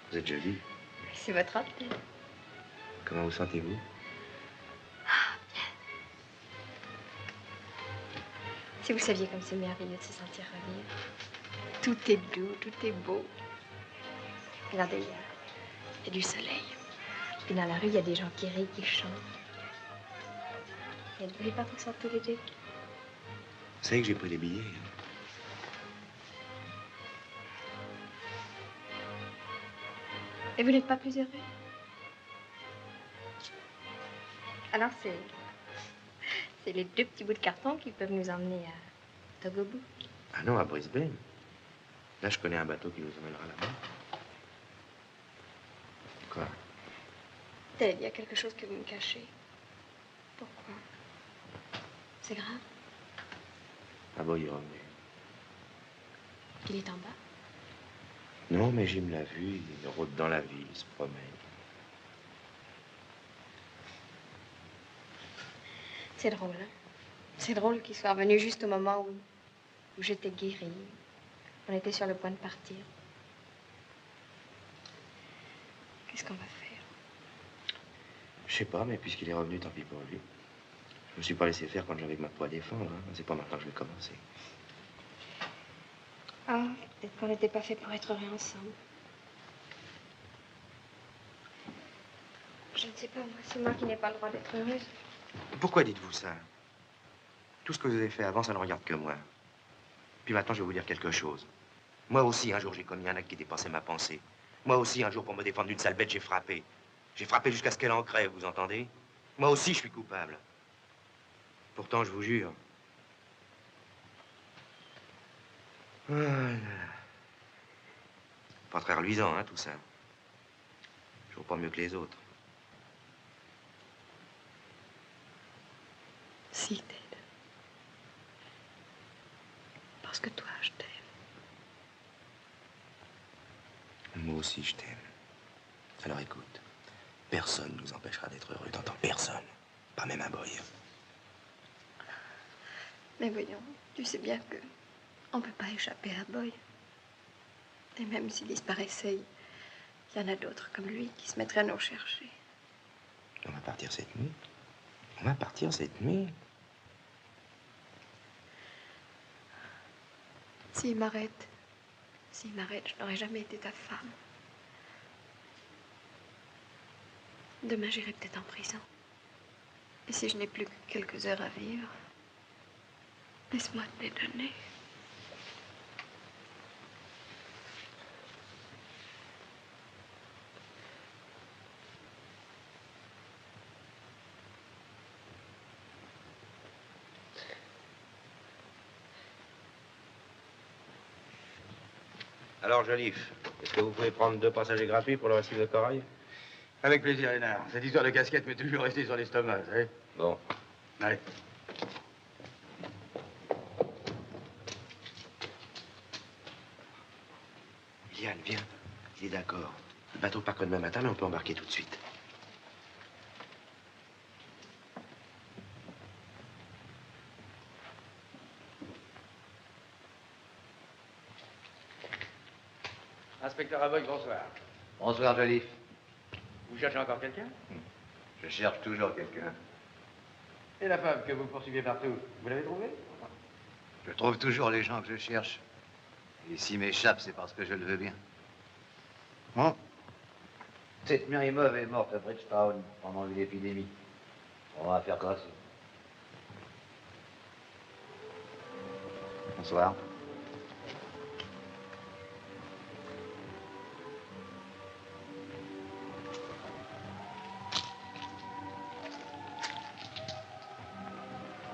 S2: Vous êtes jolie.
S12: C'est votre robe, Ted.
S2: Comment vous sentez-vous?
S12: Si vous saviez comme c'est merveilleux de se sentir revivre. Tout est doux, tout est beau. Regardez, il y a du soleil. Puis dans la rue, il y a des gens qui rient, qui chantent. Et ne voulez pas qu'on sorte tous les deux?
S2: Vous savez que j'ai pris des billets.
S12: Et vous n'êtes pas plus heureux? Alors c'est les deux petits bouts de carton qui peuvent nous emmener à Togobo.
S2: Ah non, à Brisbane. Là, je connais un bateau qui nous emmènera là-bas. Quoi?
S12: Ted, il y a quelque chose que vous me cachez. Pourquoi? C'est grave?
S2: Ah bon, il est revenu.
S12: Il est en bas?
S2: Non, mais Jim l'a vu, il rôde dans la ville, il se promène.
S12: C'est drôle, hein? C'est drôle qu'il soit revenu juste au moment où j'étais guérie. On était sur le point de partir. Qu'est-ce qu'on va faire?
S2: Je sais pas, mais puisqu'il est revenu, tant pis pour lui. Je me suis pas laissé faire quand j'avais ma peau à défendre. Hein. C'est pas maintenant que je vais commencer.
S12: Ah, peut-être qu'on n'était pas fait pour être heureux ensemble. Je ne sais pas, moi. C'est moi qui n'ai pas le droit d'être heureuse.
S2: Pourquoi dites-vous ça? Tout ce que vous avez fait avant, ça ne regarde que moi. Puis maintenant, je vais vous dire quelque chose. Moi aussi, un jour, j'ai commis un acte qui dépassait ma pensée. Moi aussi, un jour, pour me défendre d'une sale bête, j'ai frappé. J'ai frappé jusqu'à ce qu'elle en crève, vous entendez? Moi aussi, je suis coupable. Pourtant, je vous jure. Oh là là. Pas très reluisant, hein, tout ça. Je vaux pas mieux que les autres.
S12: Si, Ted. Parce que toi, je t'aime.
S2: Moi aussi, je t'aime. Alors écoute, personne ne nous empêchera d'être heureux, t'entends? Personne. Pas même un boy.
S12: Mais voyons, tu sais bien que on ne peut pas échapper à Boy. Et même s'il disparaissait, il y en a d'autres comme lui qui se mettraient à nous rechercher.
S2: On va partir cette nuit. On va partir cette nuit.
S12: S'il m'arrête, je n'aurai jamais été ta femme. Demain, j'irai peut-être en prison. Et si je n'ai plus que quelques heures à vivre, laisse-moi te les donner.
S2: Alors, Joliffe, est-ce que vous pouvez prendre 2 passagers gratuits pour le récif de corail?
S3: Avec plaisir, Lénard. Cette histoire de casquette m'est toujours restée sur l'estomac, vous savez.
S2: Bon.
S3: Allez.
S2: Liane, viens. Il est d'accord. Le bateau part que demain matin, mais on peut embarquer tout de suite.
S4: Inspecteur Aboy, bonsoir.
S11: Bonsoir, Joliffe.
S4: Vous cherchez encore quelqu'un?
S11: Je cherche toujours quelqu'un.
S4: Et la femme que vous poursuivez partout, vous l'avez trouvée?
S11: Je trouve toujours les gens que je cherche. Et s'ils m'échappent, c'est parce que je le veux bien. Bon. Cette Mirimov est morte à Bridgetown pendant une épidémie. On va faire grâce. Bonsoir.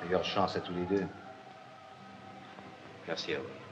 S11: Meilleure chance à tous les deux.
S2: Merci à vous.